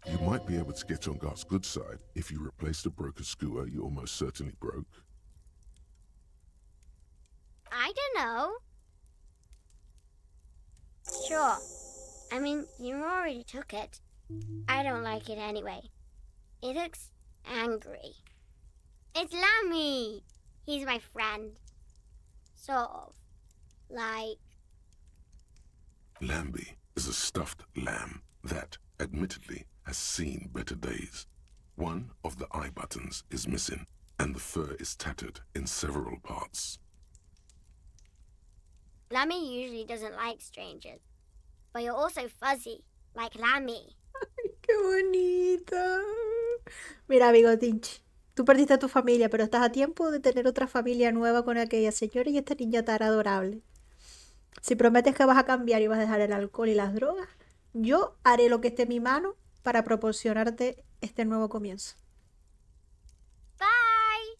You might be able to get on Gart's good side if you replace the broken scooter you almost certainly broke. I don't know. Sure. I mean, you already took it. I don't like it anyway. It looks angry. It's Lammy. He's my friend. Sort of. Like... Lambie is a stuffed lamb that, admittedly, has seen better days. One of the eye buttons is missing, and the fur is tattered in several parts. Lammy usually doesn't like strangers. But you're also fuzzy, like Lammy. Qué bonita. Mira, Bigotinchi, tú perdiste a tu familia, pero estás a tiempo de tener otra familia nueva con aquella señora y esta niña tan adorable. Si prometes que vas a cambiar y vas a dejar el alcohol y las drogas, yo haré lo que esté en mi mano para proporcionarte este nuevo comienzo. Bye!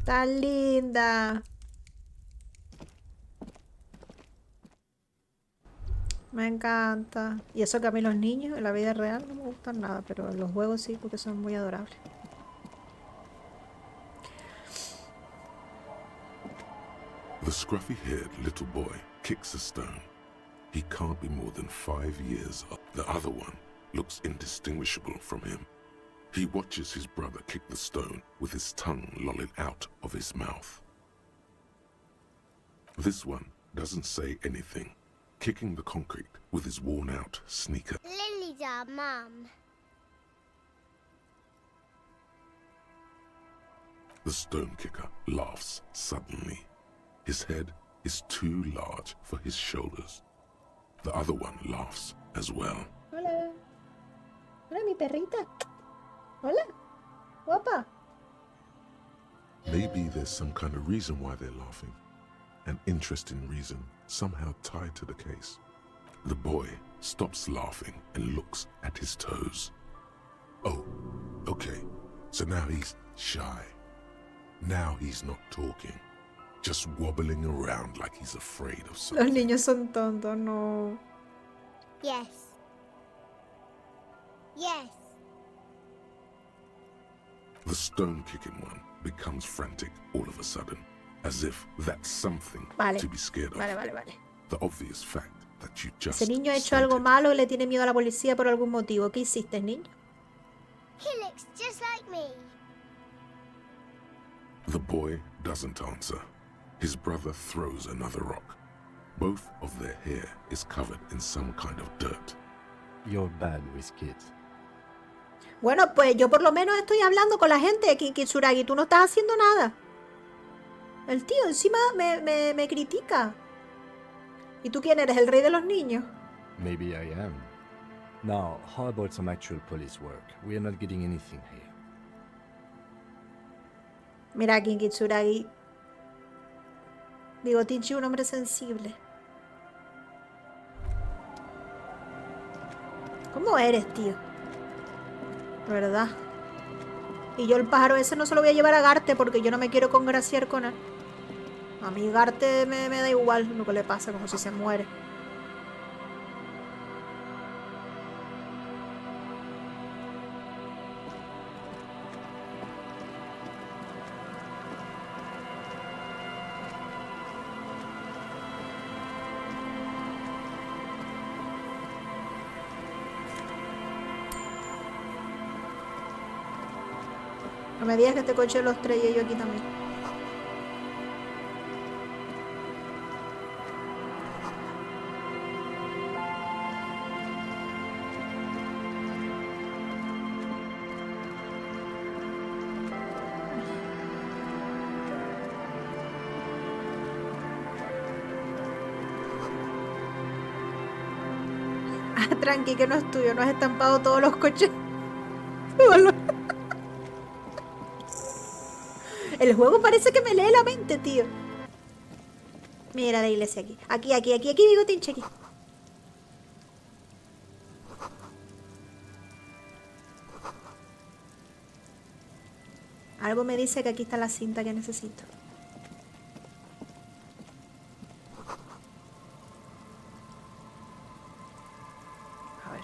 Tan linda. Me encanta. Y eso que a mí los niños en la vida real no me gustan nada, pero en los juegos sí, porque son muy adorables. The scruffy-haired little boy kicks a stone. He can't be more than 5 years old. The other one looks indistinguishable from him. He watches his brother kick the stone with his tongue lolling out of his mouth. This one doesn't say anything, kicking the concrete with his worn-out sneaker. Lily's our mum. The stone kicker laughs suddenly. His head is too large for his shoulders. The other one laughs as well. Hola. Hola, mi perrita. Hola. Guapa. Maybe there's some kind of reason why they're laughing. An interesting reason, somehow tied to the case. The boy stops laughing and looks at his toes. Oh, okay. So now he's shy. Now he's not talking. Just wobbling around like he's afraid of Los something. niños son tontos, no. Yes. Yes. The stone-kicking one becomes frantic all of a sudden, as if that's something Vale. to be scared of. Vale. The obvious fact that you just Ese niño ha hecho algo stated. malo y le tiene miedo a la policía por algún motivo. ¿Qué hiciste, niño? He looks just like me. The boy doesn't answer. His brother throws another rock. Both of their hair is covered in some kind of dirt. You're bad with kids. Bueno, pues yo por lo menos estoy hablando con la gente de Kitsuragi. Tú no estás haciendo nada. El tío encima me critica. ¿Y tú quién eres? ¿El rey de los niños? Maybe I am. Now, how about some actual police work? We are not getting anything here. Mira aquí, Kitsuragi. Bigotinchi, un hombre sensible. ¿Cómo eres, tío? De verdad. Y yo el pájaro ese no se lo voy a llevar a Garte porque yo no me quiero congraciar con él. A mí Garte me da igual lo que le pasa, como si se muere. No me digas que este coche lo estrellé yo aquí también. Tranqui, que no es tuyo, no has estampado todos los coches. El juego parece que me lee la mente, tío. Mira la iglesia aquí. Aquí, Bigotinchi, aquí. Algo me dice que aquí está la cinta que necesito. A ver.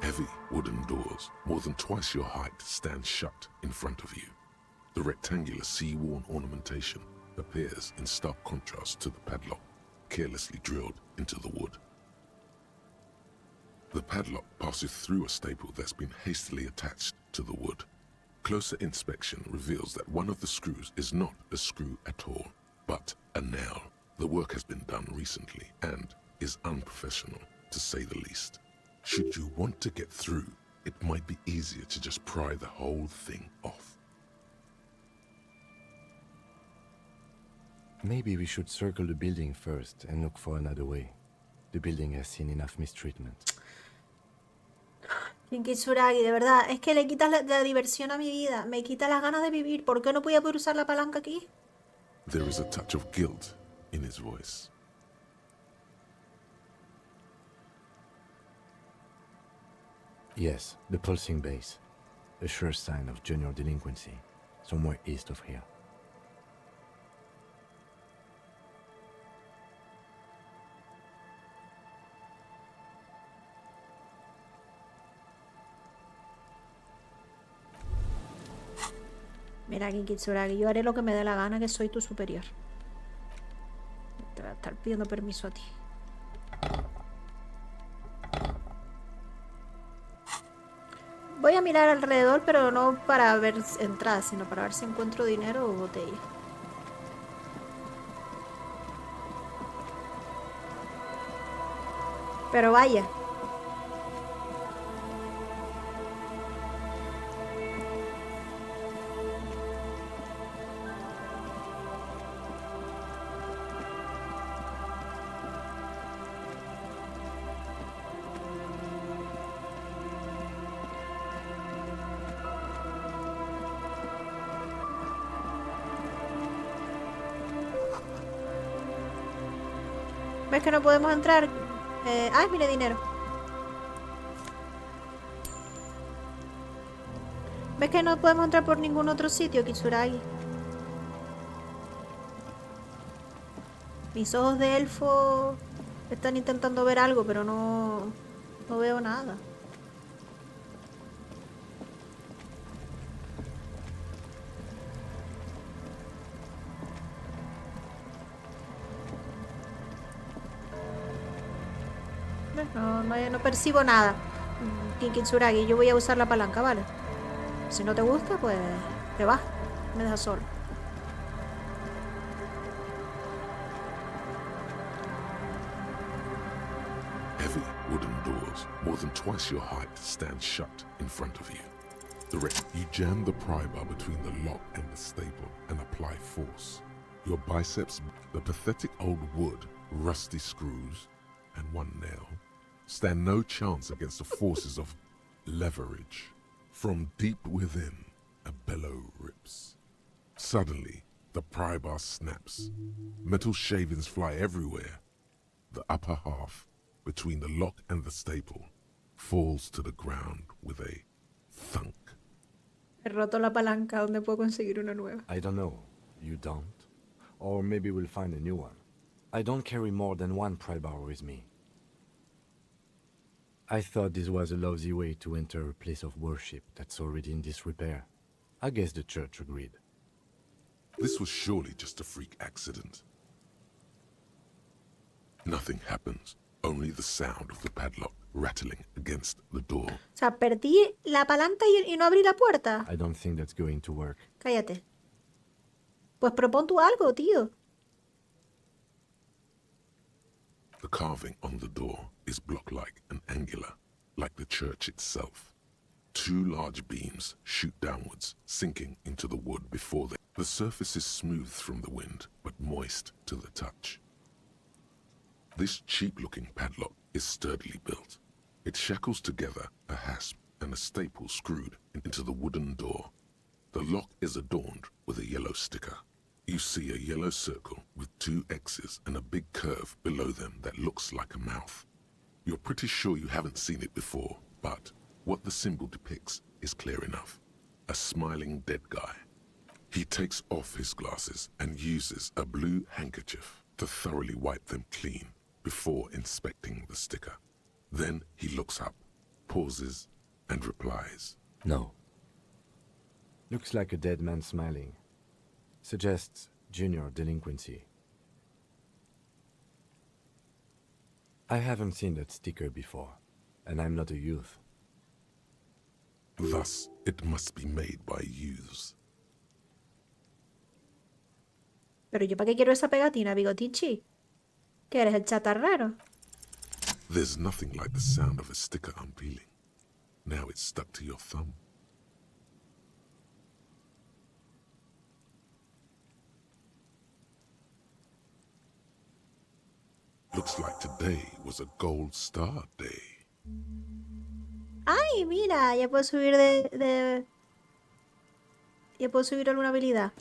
Heavy wooden doors, more than twice your height, stand shut in front of you. The rectangular sea-worn ornamentation appears in stark contrast to the padlock, carelessly drilled into the wood. The padlock passes through a staple that's been hastily attached to the wood. Closer inspection reveals that one of the screws is not a screw at all, but a nail. The work has been done recently and is unprofessional, to say the least. Should you want to get through, it might be easier to just pry the whole thing off. Maybe we should circle the building first and look for another way. The building has seen enough mistreatment. Kitsuragi, de verdad, es que le quitas la diversión a mi vida. Me quita las ganas de vivir. ¿Por qué no voy a poder usar la palanca aquí? There is a touch of guilt in his voice. Yes, the pulsing base. A sure sign of junior delinquency. Somewhere east of here. Mira aquí, Kitsuragi, yo haré lo que me dé la gana, que soy tu superior. Te voy a estar pidiendo permiso a ti. Voy a mirar alrededor, pero no para ver entradas, sino para ver si encuentro dinero o botella. Pero vaya. ¿Ves que no podemos entrar? ¡Ay, mire dinero! ¿Ves que no podemos entrar por ningún otro sitio, Kitsuragi? Mis ojos de elfo están intentando ver algo, pero no veo nada. No percibo nada. Kitsuragi, yo voy a usar la palanca, ¿vale? Si no te gusta, pues te vas. Me dejas solo. Heavy wooden doors, more than twice your height, stand shut in front of you. You jam the pry bar between the lock and the staple and apply force. Your biceps, the pathetic old wood, rusty screws, and one nail stand no chance against the forces of leverage. From deep within, a bellow rips. Suddenly, the pry bar snaps. Metal shavings fly everywhere. The upper half, between the lock and the staple, falls to the ground with a thunk. He roto la palanca. ¿Dónde puedo conseguir una nueva? I don't know. You don't? Or maybe we'll find a new one. I don't carry more than one pry bar with me. I thought this was a lousy way to enter a place of worship that's already in disrepair. I guess the church agreed. This was surely just a freak accident. Nothing happens, only the sound of the padlock rattling against the door. O sea, perdí la palanca y no abrí la puerta. I don't think that's going to work. Cállate. Pues propon tú algo, tío. The carving on the door is block-like and angular, like the church itself. Two large beams shoot downwards, sinking into the wood before they... The surface is smooth from the wind, but moist to the touch. This cheap-looking padlock is sturdily built. It shackles together a hasp and a staple screwed into the wooden door. The lock is adorned with a yellow sticker. You see a yellow circle with 2 X's and a big curve below them that looks like a mouth. You're pretty sure you haven't seen it before, but what the symbol depicts is clear enough. A smiling dead guy. He takes off his glasses and uses a blue handkerchief to thoroughly wipe them clean before inspecting the sticker. Then he looks up, pauses, and replies. No. Looks like a dead man smiling. Suggests junior delinquency. I haven't seen that sticker before, and I'm not a youth. Thus, it must be made by youths. Pero yo, ¿para qué quiero esa pegatina, Bigotinchi? ¿Qué eres, el chatarrero? There's nothing like the sound of a sticker unpeeling. Now it's stuck to your thumb. Looks like today was a gold star day. ¡Ay, mira! Ya puedo subir Ya puedo subir alguna habilidad.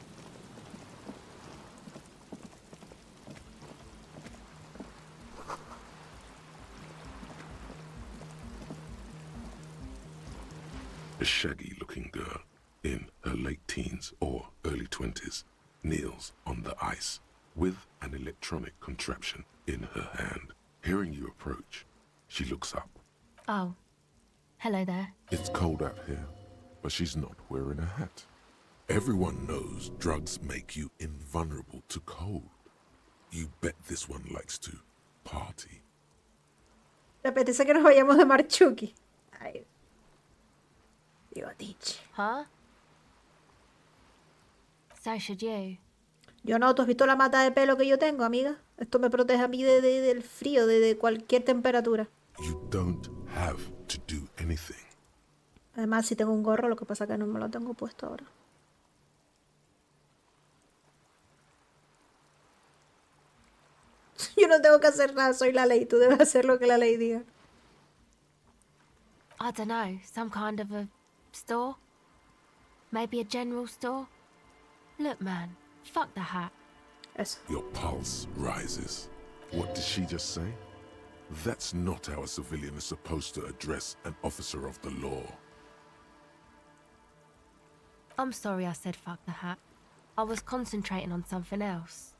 A shaggy-looking girl in her late teens or early 20s kneels on the ice with an electronic contraption in her hand. Hearing you approach, she looks up. Oh, hello there. It's cold out here, but she's not wearing a hat. Everyone knows drugs make you invulnerable to cold. You bet this one likes to party. Me apetece que nos vayamos de Marchuki. Ay. Bigotinchi. Huh? So should you. Yo no, ¿tú has visto la mata de pelo que yo tengo, amiga? Esto me protege a mí del frío, de cualquier temperatura. You don't have to do anything. Además, si tengo un gorro, lo que pasa es que no me lo tengo puesto ahora. Yo no tengo que hacer nada, soy la ley. Tú debes hacer lo que la ley diga. I don't know, some kind of a store? Maybe a general store? Look, man, fuck the hat. Eso. Your pulse rises. What did she just say? That's not how a civilian is supposed to address an officer of the law. I'm sorry I said fuck the hat. I was concentrating on something else.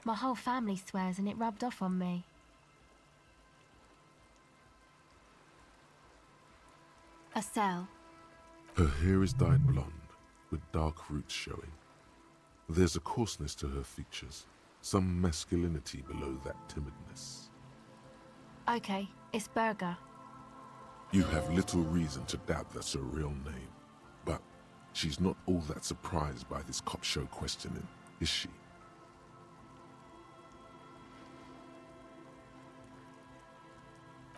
My whole family swears and it rubbed off on me. A cell. Her hair is dyed blonde, with dark roots showing. There's a coarseness to her features, some masculinity below that timidness. Okay, it's Burger. You have little reason to doubt that's her real name, but she's not all that surprised by this cop show questioning, is she?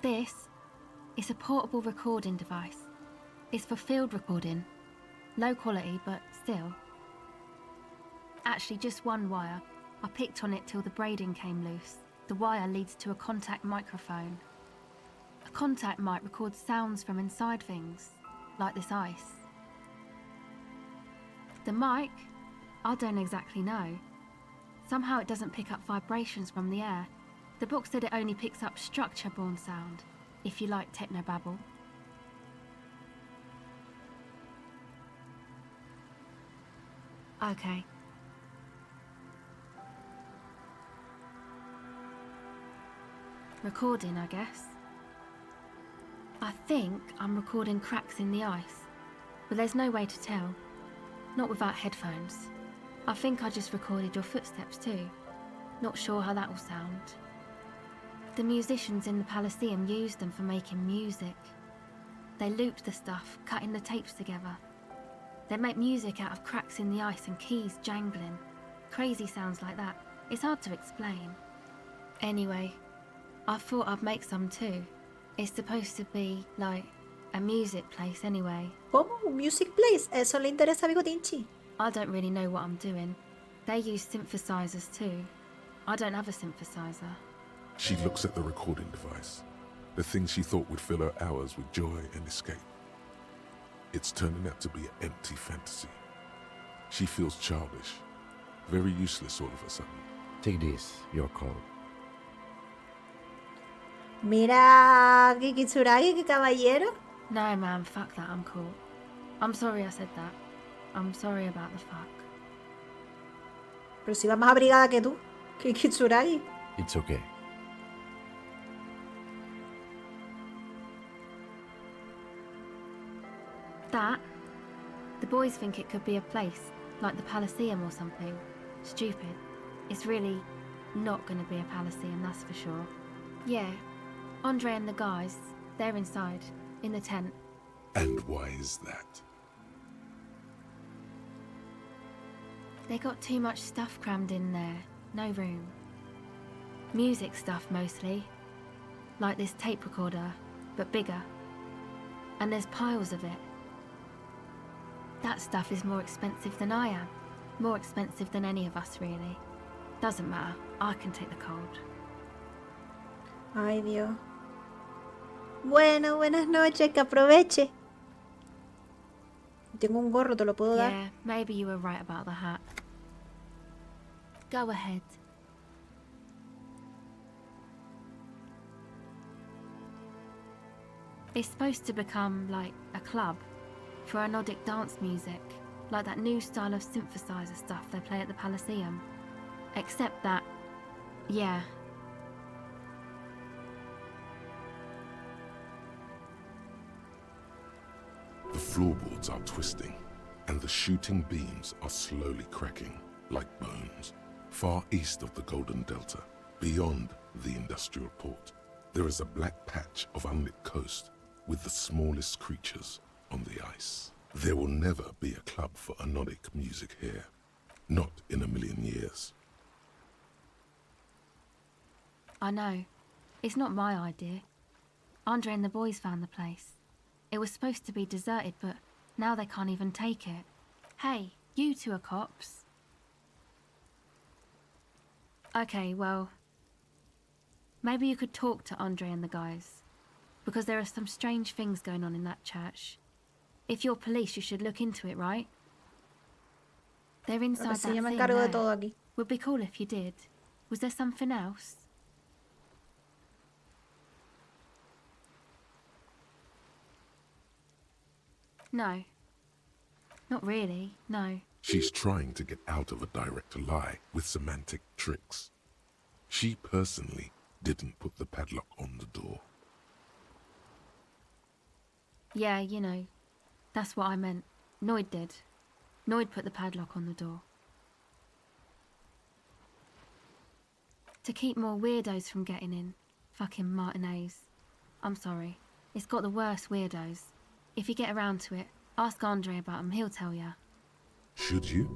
This is a portable recording device. It's for field recording. Low quality, but still. Actually, just one wire. I picked on it till the braiding came loose. The wire leads to a contact microphone. A contact mic records sounds from inside things, like this ice. The mic? I don't exactly know. Somehow it doesn't pick up vibrations from the air. The book said it only picks up structure-borne sound, if you like technobabble. Okay. Recording, I guess. I think I'm recording cracks in the ice, but there's no way to tell. Not without headphones. I think I just recorded your footsteps too. Not sure how that will sound. The musicians in the Palaceum used them for making music. They looped the stuff, cutting the tapes together. They make music out of cracks in the ice and keys jangling. Crazy sounds like that. It's hard to explain. Anyway, I thought I'd make some too. It's supposed to be, like, a music place anyway. ¿Cómo? ¿Un music place? Eso le interesa a Bigotinchi. I don't really know what I'm doing. They use synthesizers too. I don't have a synthesizer. She looks at the recording device, the thing she thought would fill her hours with joy and escape. It's turning out to be an empty fantasy. She feels childish, very useless all of a sudden. Take this, your call. Mira, qué Kitsuragi, qué caballero. No, man, fuck that, I'm cool. I'm sorry I said that. I'm sorry about the fuck. Pero si va más abrigada que tú, que Kitsuragi. It's okay. That? The boys think it could be a place, like the Palaceum or something. Stupid. It's really not gonna be a Palaceum, that's for sure. Yeah, Andre and the guys, they're inside, in the tent. And why is that? They got too much stuff crammed in there, no room. Music stuff mostly. Like this tape recorder, but bigger. And there's piles of it. That stuff is more expensive than I am. More expensive than any of us, really. Doesn't matter, I can take the cold. Ay, Dios. Bueno, buenas noches, que aproveche. Tengo un gorro, te lo puedo dar. Yeah, maybe you were right about the hat. Go ahead. It's supposed to become like a club for anodic dance music, like that new style of synthesizer stuff they play at the Palaceum. Except that, yeah. The floorboards are twisting, and the shooting beams are slowly cracking, like bones. Far east of the Golden Delta, beyond the industrial port, there is a black patch of unlit coast with the smallest creatures on the ice. There will never be a club for anodic music here. Not in a million years. I know. It's not my idea. Andre and the boys found the place. It was supposed to be deserted, but now they can't even take it. Hey, you two are cops. Okay, well, maybe you could talk to Andre and the guys, because there are some strange things going on in that church. If you're police, you should look into it, right? They're inside Ahora that sí, yo me thing encargo de there. todo aquí. Would be cool if you did. Was there something else? No. Not really, no. She's trying to get out of a direct lie with semantic tricks. She personally didn't put the padlock on the door. Yeah, you know, that's what I meant. Noid did. Noid put the padlock on the door. To keep more weirdos from getting in. Fucking Martinez. I'm sorry. It's got the worst weirdos. If you get around to it, ask Andre about them, he'll tell ya. Should you?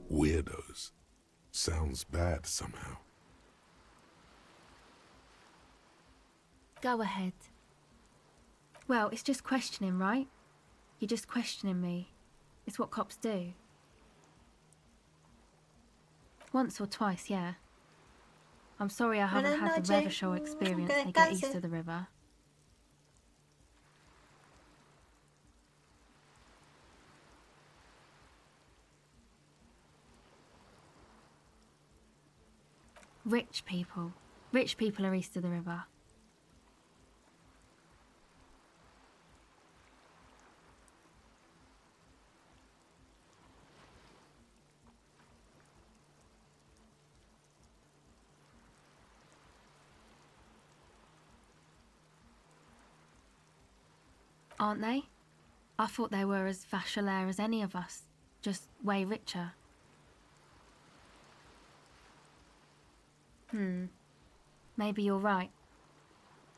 Weirdos. Sounds bad somehow. Go ahead. Well, it's just questioning, right? You're just questioning me. It's what cops do. Once or twice, yeah. I'm sorry I haven't Buenas had the noches. river show experience Que they get descanse. east of the river. Rich people. Rich people are east of the river. Aren't they? I thought they were as vachelaire as any of us, just way richer. Maybe you're right.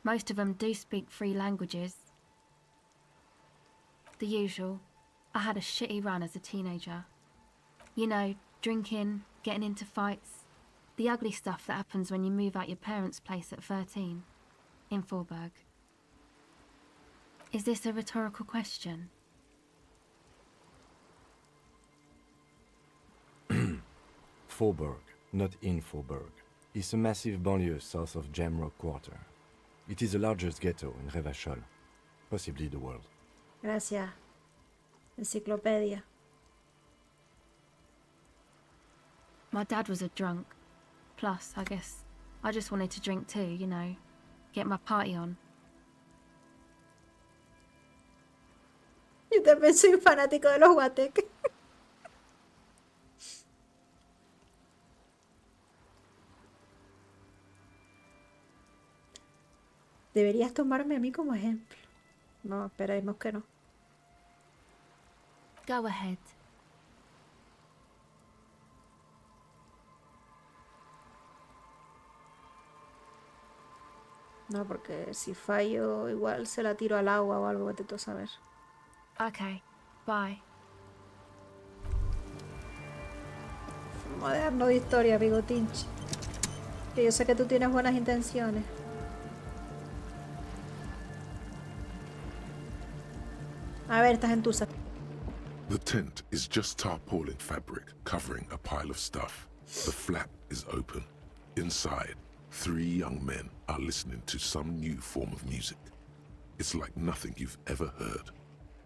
Most of them do speak 3 languages. The usual. I had a shitty run as a teenager. You know, drinking, getting into fights. The ugly stuff that happens when you move out your parents' place at 13. In Forberg. Is this a rhetorical question? Forberg, not in Forberg. It's a massive banlieue south of Jamrock Quarter. It is the largest ghetto in Revachol, possibly the world. Gracias. Enciclopedia. My dad was a drunk. Plus, I guess, I just wanted to drink too, you know. Get my party on. Yo también soy un fanático de los guateques. Deberías tomarme a mí como ejemplo. No, esperemos que no. Go ahead. No, porque si fallo, igual se la tiro al agua o algo, vete tú a saber. Okay, bye. Moderno de historia, Bigotinchi. Que yo sé que tú tienes buenas intenciones. A ver, estás en tu... The tent is just tarpaulin fabric covering a pile of stuff. The flap is open. Inside, 3 young men are listening to some new form of music. It's like nothing you've ever heard.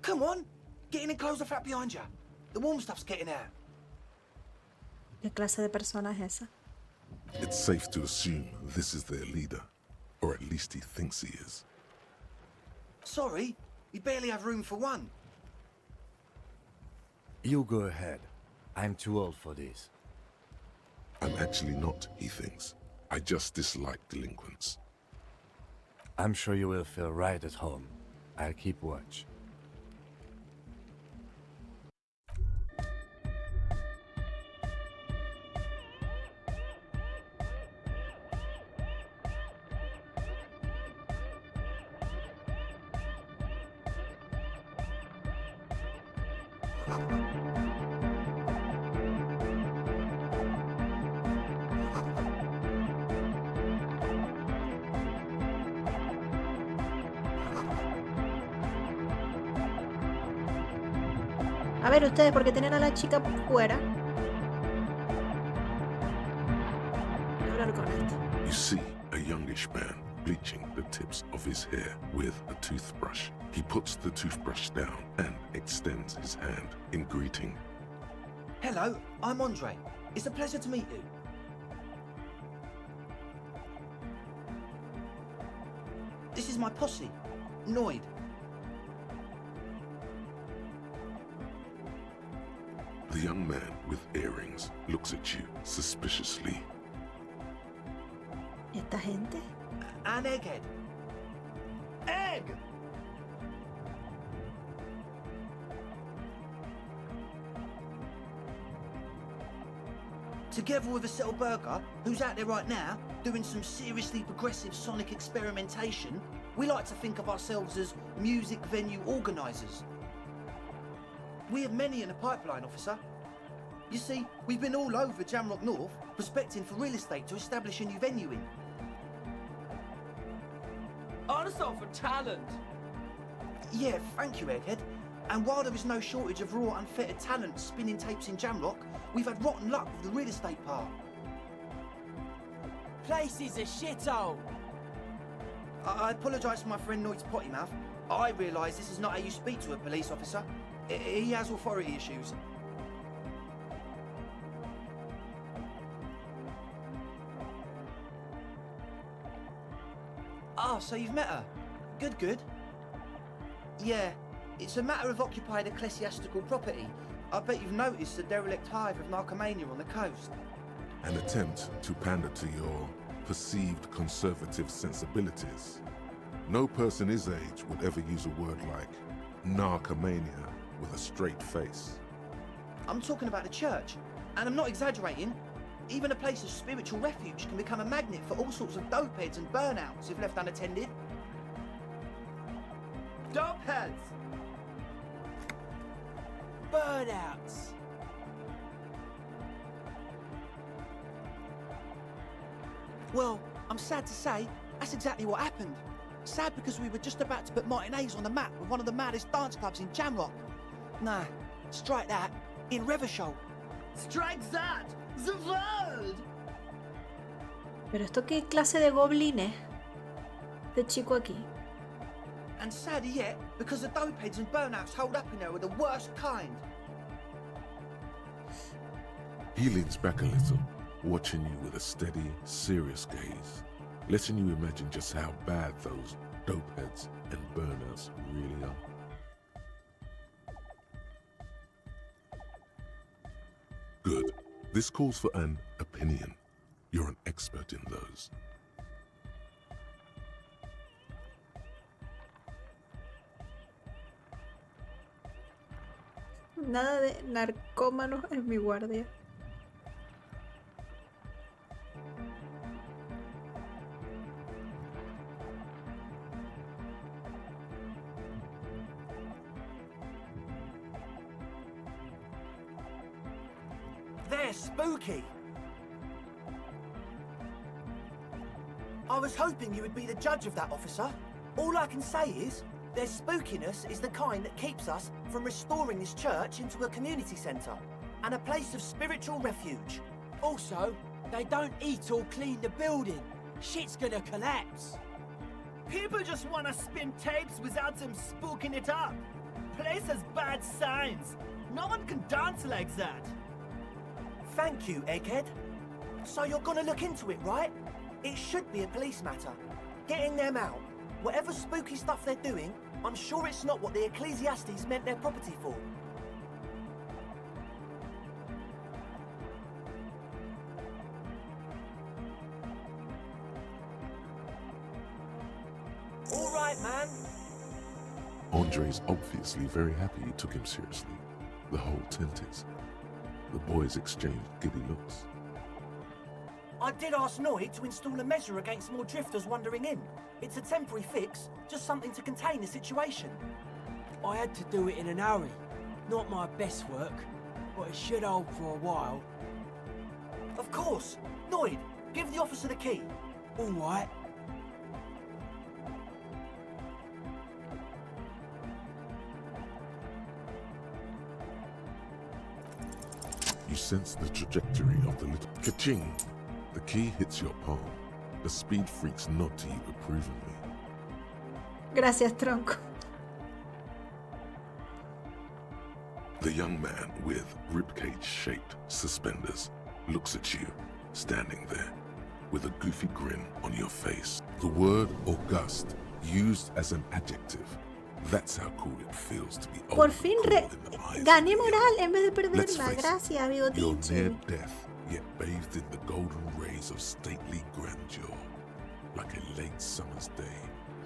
Come on! Get in and close the flap behind you. The warm stuff's getting out. ¿Qué clase de persona es esa? It's safe to assume this is their leader, or at least he thinks he is. Sorry, we barely have room for one. You go ahead. I'm too old for this. I'm actually not, he thinks. I just dislike delinquents. I'm sure you will feel right at home. I'll keep watch. A ver, ustedes, porque tienen a la chica por fuera. Voy a hablar con esto. You see a youngish man bleaching the tips of his hair with a toothbrush. He puts the toothbrush down and extends his hand in greeting. Hello, I'm Andre. It's a pleasure to meet you. This is my posse, Noid. The young man with earrings looks at you suspiciously. ¿Y esta gente? An egghead. Egg! Together with a Cell Burger, who's out there right now, doing some seriously progressive sonic experimentation, we like to think of ourselves as music venue organisers. We have many in the pipeline, officer. You see, we've been all over Jamrock North, prospecting for real estate to establish a new venue in. Also for talent. Yeah, thank you, Egghead. And while there is no shortage of raw, unfettered talent spinning tapes in Jamrock, we've had rotten luck with the real estate part. Place is a shithole. I apologise for my friend Noid's potty mouth. I realise this is not how you speak to a police officer. He has authority issues. Ah, so you've met her. Good, good. Yeah, it's a matter of occupied ecclesiastical property. I bet you've noticed the derelict hive of narcomania on the coast. An attempt to pander to your perceived conservative sensibilities. No person his age would ever use a word like narcomania with a straight face. I'm talking about the church, and I'm not exaggerating. Even a place of spiritual refuge can become a magnet for all sorts of dopeheads and burnouts if left unattended. Dopeheads. Burnouts. Well, I'm sad to say, that's exactly what happened. Sad because we were just about to put Martinez on the map with one of the maddest dance clubs in Jamrock. Nah, strike that, in Revachol. Strike that. The world. Pero esto qué clase de goblines de chico aquí. And sadder yet, because the dopeheads and burnouts holed up in there are the worst kind. He leans back a little, watching you with a steady, serious gaze, letting you imagine just how bad those dopeheads and burnouts really are. Good. This calls for an opinion. You're an expert in those. Nada de narcómanos en mi guardia. They're spooky. I was hoping you would be the judge of that, officer. All I can say is, their spookiness is the kind that keeps us from restoring this church into a community centre and a place of spiritual refuge. Also, they don't eat or clean the building. Shit's gonna collapse. People just want to spin tapes without them spooking it up. Place has bad signs. No one can dance like that. Thank you, Egghead. So you're gonna look into it, right? It should be a police matter. Getting them out. Whatever spooky stuff they're doing, I'm sure it's not what the Ecclesiastes meant their property for. All right, man. Andre's obviously very happy you took him seriously. The whole tent is. The boys exchanged giddy looks. I did ask Noid to install a measure against more drifters wandering in. It's a temporary fix, just something to contain the situation. I had to do it in an hurry. Not my best work, but it should hold for a while. Of course. Noid, give the officer the key. All right. You sense the trajectory of the little ka-ching. The key hits your palm. The speed freaks nod to you approvingly. Gracias, tronco. The young man with ribcage-shaped suspenders looks at you, standing there, with a goofy grin on your face. The word august, used as an adjective. That's how cool it feels to be old. Por fin gané moral en vez de Let's perderla. face it, Gracias, you're Bigotinchi. near death, yet bathed in the golden rays of stately grandeur, like a late summer's day,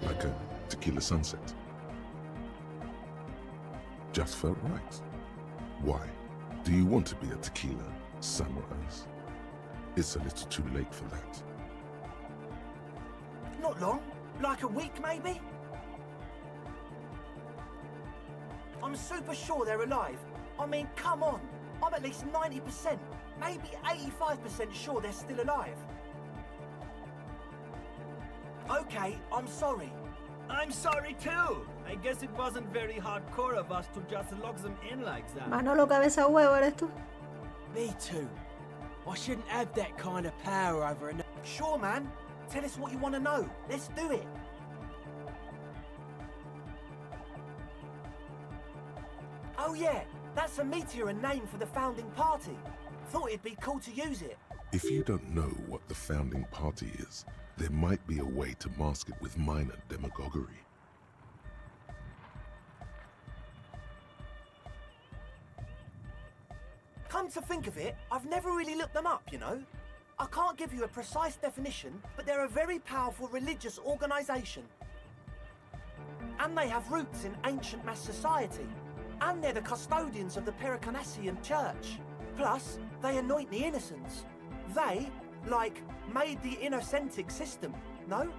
like a tequila sunset. Just felt right. Why? Do you want to be a tequila sunrise? It's a little too late for that. Not long. Like a week, maybe? I'm super sure they're alive. I mean, come on. I'm at least 90%, maybe 85% sure they're still alive. Okay, I'm sorry. I'm sorry too. I guess it wasn't very hardcore of us to just lock them in like that. Manolo cabeza huevo, ¿eres tú? Me too. I shouldn't have that kind of power over an... Sure, man. Tell us what you want to know. Let's do it. Oh yeah, that's a meteor and name for the founding party. Thought it'd be cool to use it. If you don't know what the founding party is, there might be a way to mask it with minor demagoguery. Come to think of it, I've never really looked them up, you know. I can't give you a precise definition, but they're a very powerful religious organisation. And they have roots in ancient mass society. And they're the custodians of the Pericarnassian Church. Plus, they anoint the innocents. They, like, made the innocentic system, no?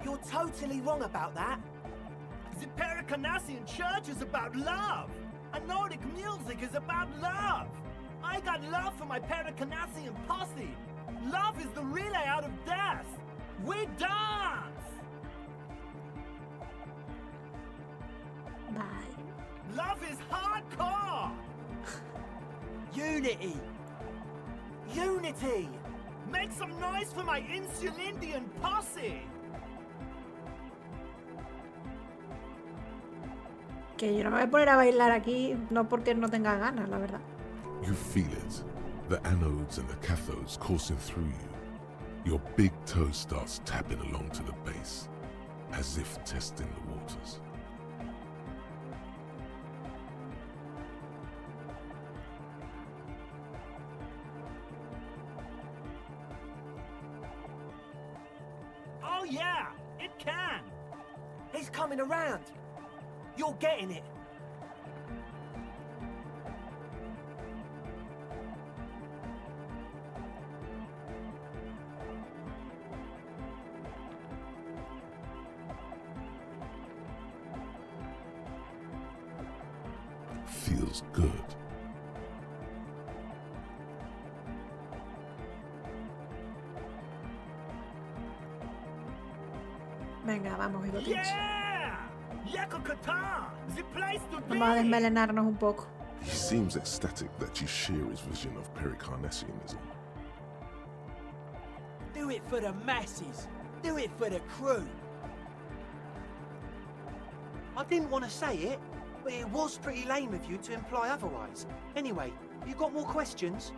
You're totally wrong about that. The Pericarnassian Church is about love. And Nordic music is about love. I got love for my Pericarnassian posse. Love is the relay out of death. We dance! Bye. Love is hardcore! Unity! Unity! Make some noise for my Insulindian posse! Que yo no me voy a poner a bailar aquí, no porque no tenga ganas, la verdad. You feel it, the anodes and the cathodes coursing through you. Your big toe starts tapping along to the base, as if testing the waters. Oh yeah, it can! He's coming around! You're getting it! Feels good. Venga, vamos, Bigotinchi. Yeah! Yakokata! The place to be! Vamos a desmelenarnos un poco. He seems ecstatic that you share his vision of pericarnassianism. Do it for the masses. Do it for the crew. I didn't want to say it, but it was pretty lame of you to imply otherwise. Anyway, you got more questions?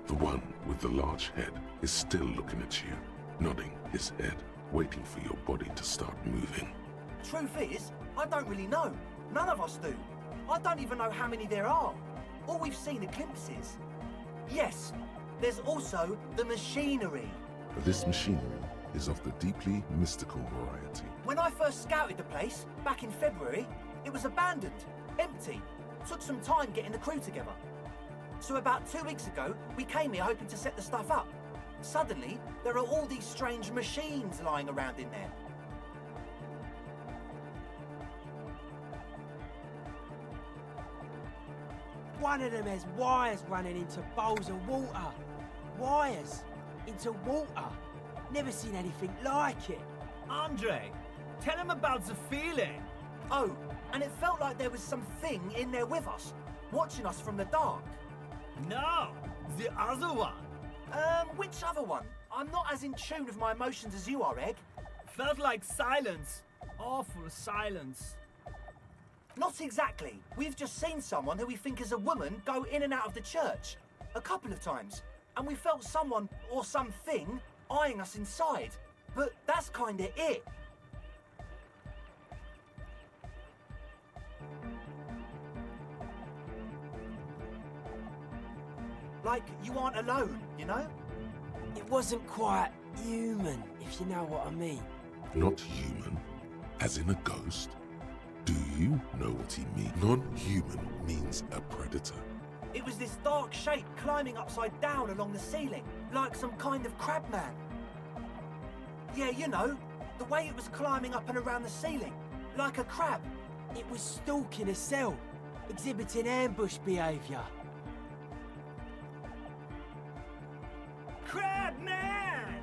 The one with the large head is still looking at you, nodding his head, waiting for your body to start moving. Truth is, I don't really know. None of us do. I don't even know how many there are. All we've seen are glimpses. Yes, there's also the machinery. This machinery is of the deeply mystical variety. When I first scouted the place, back in February, it was abandoned, empty. Took some time getting the crew together. So about 2 weeks ago, we came here hoping to set the stuff up. Suddenly, there are all these strange machines lying around in there. One of them has wires running into bowls of water. Wires into water. Never seen anything like it. Andre, tell him about the feeling. Oh, and it felt like there was something in there with us, watching us from the dark. No, the other one. Which other one? I'm not as in tune with my emotions as you are, Egg. Felt like silence. Awful silence. Not exactly. We've just seen someone who we think is a woman go in and out of the church. A couple of times. And we felt someone or something eyeing us inside. But that's kinda it. Like you aren't alone, you know? It wasn't quite human, if you know what I mean. Not human, as in a ghost? Do you know what he means? Non-human means a predator. It was this dark shape climbing upside down along the ceiling, like some kind of crab man. Yeah, you know, the way it was climbing up and around the ceiling, like a crab. It was stalking a cell, exhibiting ambush behaviour. Crab man!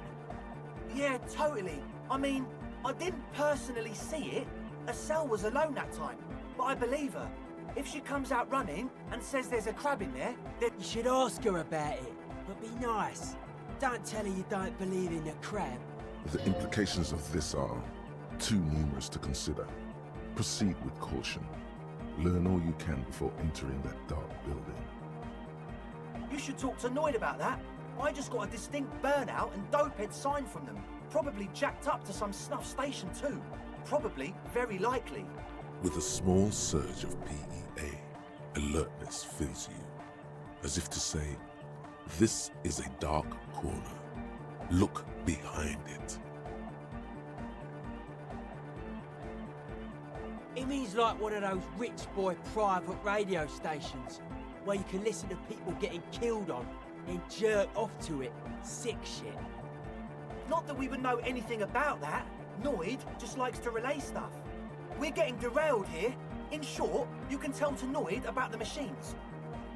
Yeah, totally. I mean, I didn't personally see it. Estelle was alone that time, but I believe her. If she comes out running and says there's a crab in there, then You should ask her about it, but be nice. Don't tell her you don't believe in the crab. The implications of this are too numerous to consider. Proceed with caution. Learn all you can before entering that dark building. you should talk to Noid about that. I just got a distinct burnout and dopehead sign from them. Probably jacked up to some snuff station too. Probably, very likely. With a small surge of PEA, alertness fills you, as if to say, this is a dark corner. Look behind it. It means like one of those rich boy private radio stations, where you can listen to people getting killed on and jerk off to it. Sick shit. Not that we would know anything about that. Noid just likes to relay stuff. We're getting derailed here. In short, you can tell to Noid about the machines.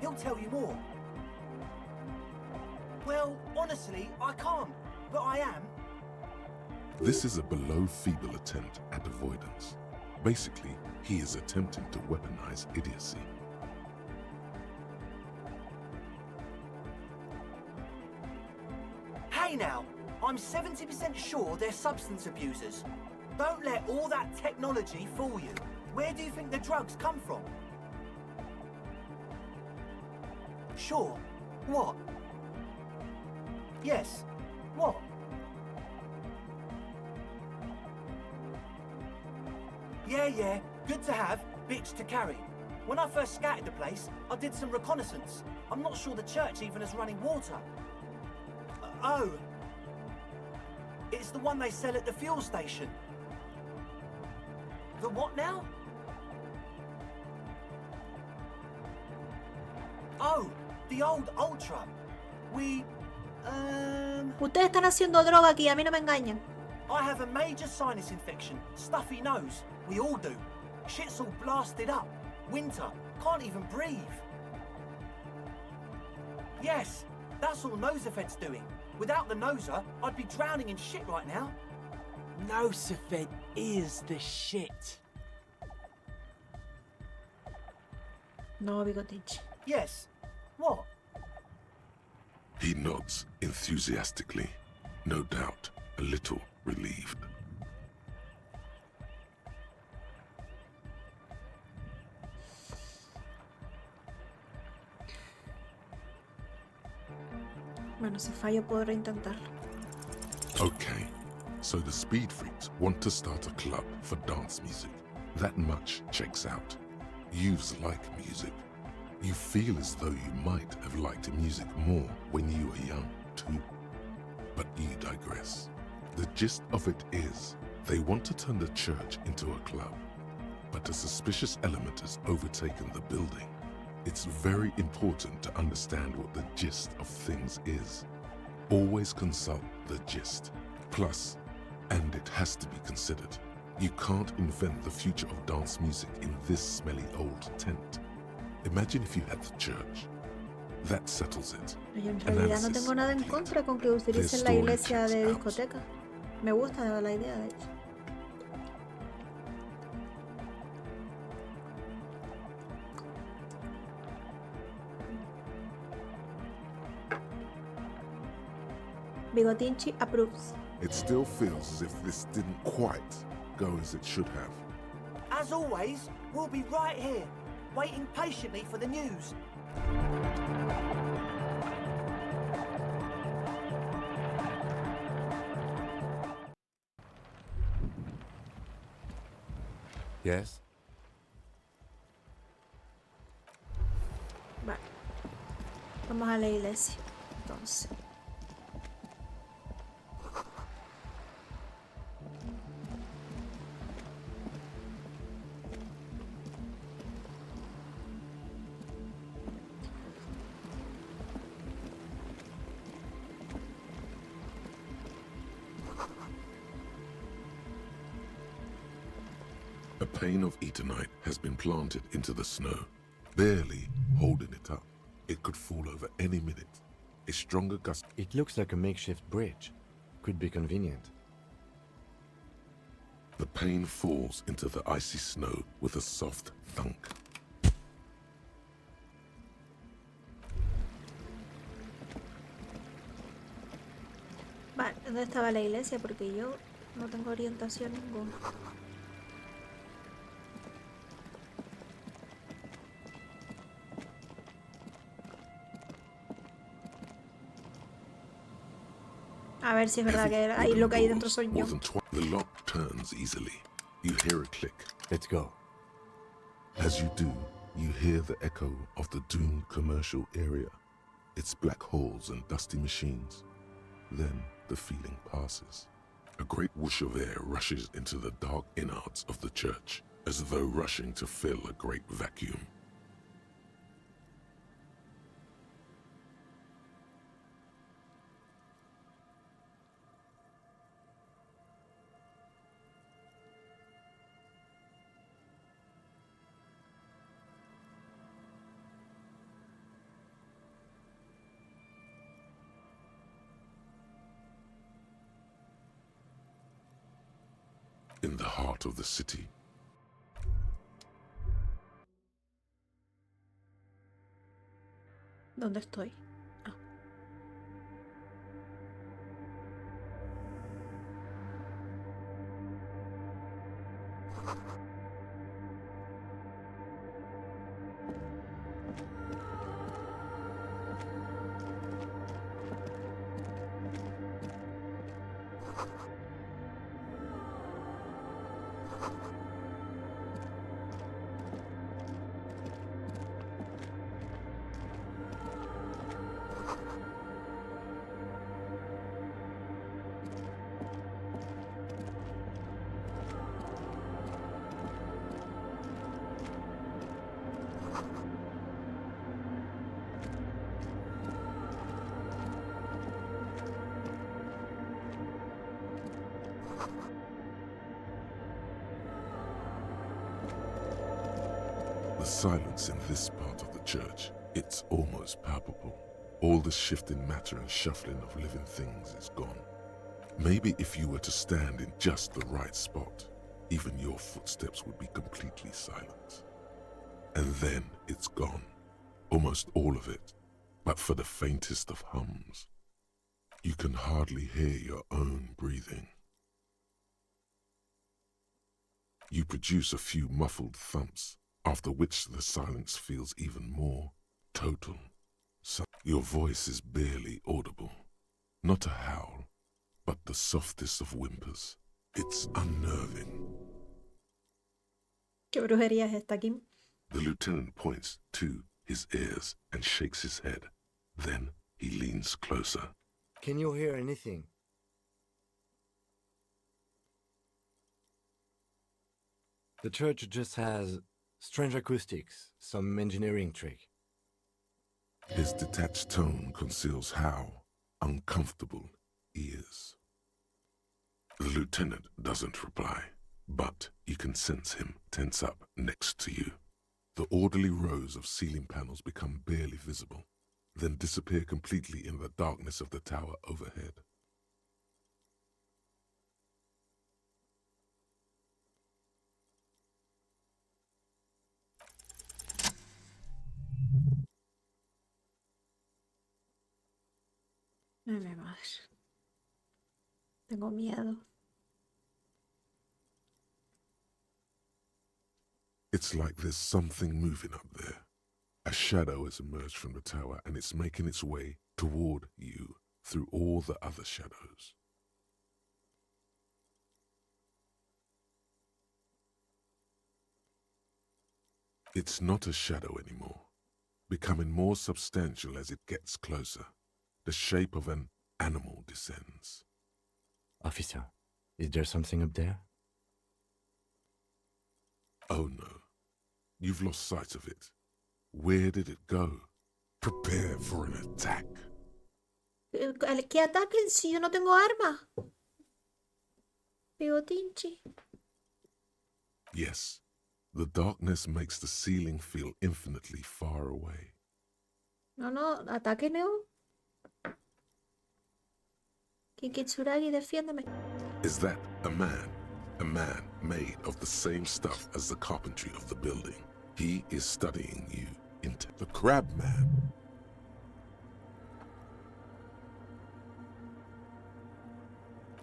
He'll tell you more. Well, honestly, I can't, but I am. This is a below feeble attempt at avoidance. Basically, he is attempting to weaponize idiocy. Hey now, I'm 70% sure they're substance abusers. Don't let all that technology fool you. Where do you think the drugs come from? Sure. What? Yes. What? Yeah, good to have, bitch to carry. When I first scouted the place, I did some reconnaissance. I'm not sure the church even has running water. Oh. It's the one they sell at the fuel station. The what now? Oh, the old Ultra. Ustedes están haciendo droga aquí, a mí no me engañan. I have a major sinus infection, stuffy nose. We all do. Shit's all blasted up. Winter, can't even breathe. Yes, that's all Nosefed's doing. Without the noser, I'd be drowning in shit right now. Nosefed is the shit. No, Bigotinchi. Yes. What? He nods enthusiastically, no doubt a little relieved. Bueno, si fallo puedo reintentarlo. Okay, so the speed freaks want to start a club for dance music. That much checks out. Youths like music. You feel as though you might have liked music more when you were young, too. But you digress. The gist of it is, they want to turn the church into a club, but a suspicious element has overtaken the building. It's very important to understand what the gist of things is. Always consult the gist. Plus, and it has to be considered, you can't invent the future of dance music in this smelly old tent. Imagine if you had the church. That settles it. Yo en realidad no tengo nada en contra con que utilicen la iglesia de discoteca. Me gusta la idea, de hecho. Bigotinchi approves. It still feels as if this didn't quite go as it should have. As always, we'll be right here, waiting patiently for the news. Yes? Vale. Vamos a la iglesia, entonces. A pane of Eternite has been planted into the snow, barely holding it up. It could fall over any minute. A stronger gust. It looks like a makeshift bridge. Could be convenient. The pane falls into the icy snow with a soft thunk. Vale, ¿dónde estaba la iglesia? Porque yo no tengo orientación ninguna. A ver si es verdad que ahí lo que hay dentro soy yo. The lock turns easily. You hear a click. Let's go. As you do, you hear the echo of the doomed commercial area. Its black holes and dusty machines. Then the feeling passes. A great whoosh of air rushes into the dark innards of the church, as though rushing to fill a great vacuum. In the heart of the city. ¿Dónde estoy? Ah. The silence in this part of the church, it's almost palpable. All the shifting matter and shuffling of living things is gone. Maybe if you were to stand in just the right spot, even your footsteps would be completely silent. And then it's gone, almost all of it, but for the faintest of hums. You can hardly hear your own breathing. You produce a few muffled thumps, after which the silence feels even more total. So your voice is barely audible. Not a howl, but the softest of whimpers. It's unnerving. ¿Qué brujería es esta, Kim? The lieutenant points to his ears and shakes his head. Then he leans closer. Can you hear anything? The church just has strange acoustics, some engineering trick. His detached tone conceals how uncomfortable he is. The lieutenant doesn't reply, but you can sense him tense up next to you. The orderly rows of ceiling panels become barely visible, then disappear completely in the darkness of the tower overhead. Ay, mi madre. Tengo miedo. It's like there's something moving up there. A shadow has emerged from the tower and it's making its way toward you through all the other shadows. It's not a shadow anymore, becoming more substantial as it gets closer. The shape of an animal descends. Officer, is there something up there? Oh no, you've lost sight of it. Where did it go? Prepare for an attack. ¿Qué ataquen si yo no tengo arma? Bigotinchi. Yes, the darkness makes the ceiling feel infinitely far away. No, atáquenme. Kikitsuragi, defiéndeme. Is that a man? A man made of the same stuff as the carpentry of the building. He is studying you into the crab man.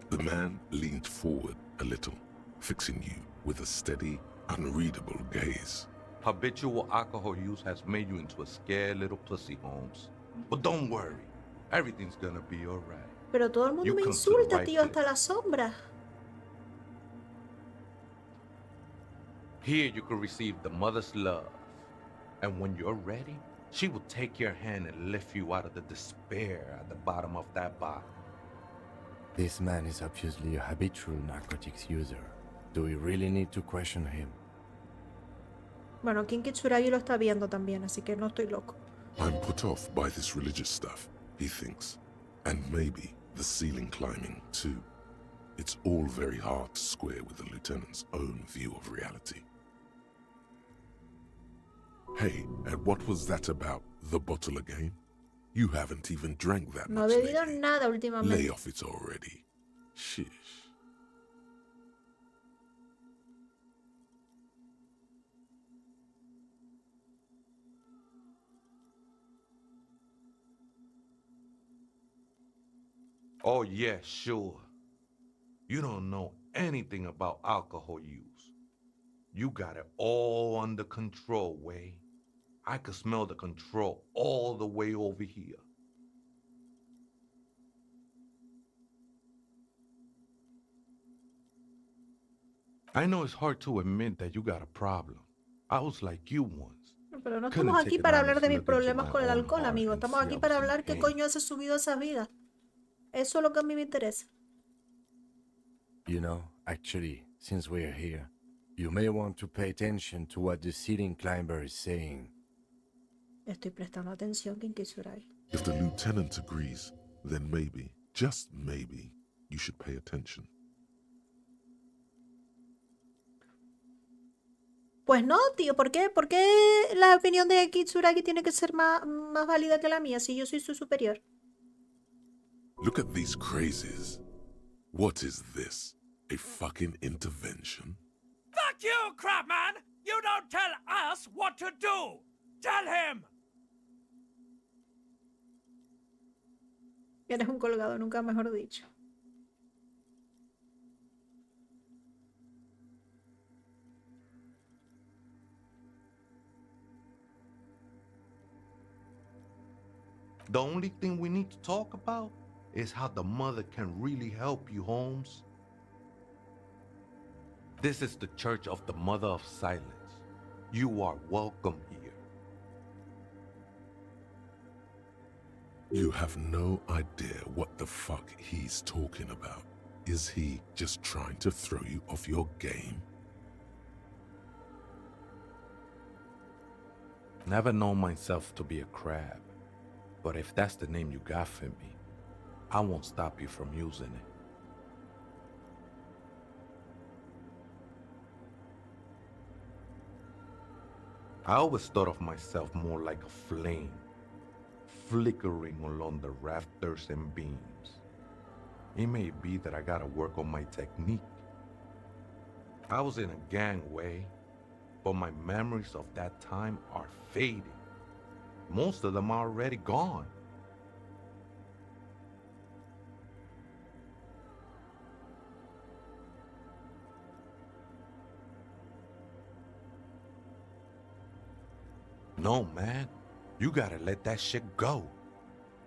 The man leaned forward a little, fixing you with a steady, unreadable gaze. Habitual alcohol use has made you into a scared little pussy, Holmes. But don't worry, everything's gonna be alright. Pero todo el mundo me insulta, tío, hasta la sombra. Here you can receive the mother's love. And when you're ready, she will take your hand and lift you out of the despair at the bottom of that bottle. This man is obviously a habitual narcotics user. Do we really need to question him? Bueno, Kinkitsuragi lo está viendo también, así que no estoy loco. I'm put off by this religious stuff, he thinks. And maybe the ceiling climbing, too. It's all very hard to square with the lieutenant's own view of reality. Hey, and what was that about the bottle again? You haven't even drank that No much he bebido lately. nada últimamente. Lay off it already. Shish. Oh yeah, sure. You don't know anything about alcohol use. You got it all under control, Way. I could smell the control all the way over here. I know it's hard to admit that you got a problem. I was like you once. Pero no Couldn't estamos take aquí an para hablar honest de mis look into problemas my con el own alcohol, heart amigo. and Estamos see aquí I para was in hablar qué pain. coño hace subido a esa vida. Eso es lo que a mí me interesa. You know, actually, since we're here, you may want to pay attention to what the ceiling climber is saying. Estoy prestando atención, Kinkisurai. If the lieutenant agrees, then maybe, just maybe, you should pay attention. Pues no, tío, ¿por qué? ¿Por qué la opinión de Kitsuragi tiene que ser más válida que la mía si yo soy su superior? Look at these crazies. What is this? A fucking intervention? Fuck you, Crabman! You don't tell us what to do! Tell him! Eres un colgado, nunca mejor dicho. The only thing we need to talk about is how the mother can really help you, Holmes. This is the Church of the Mother of Silence. You are welcome here. You have no idea what the fuck he's talking about. Is he just trying to throw you off your game? Never known myself to be a crab, but if that's the name you got for me, I won't stop you from using it. I always thought of myself more like a flame, flickering along the rafters and beams. It may be that I gotta work on my technique. I was in a gangway, but my memories of that time are fading. Most of them are already gone. No, man. You gotta let that shit go.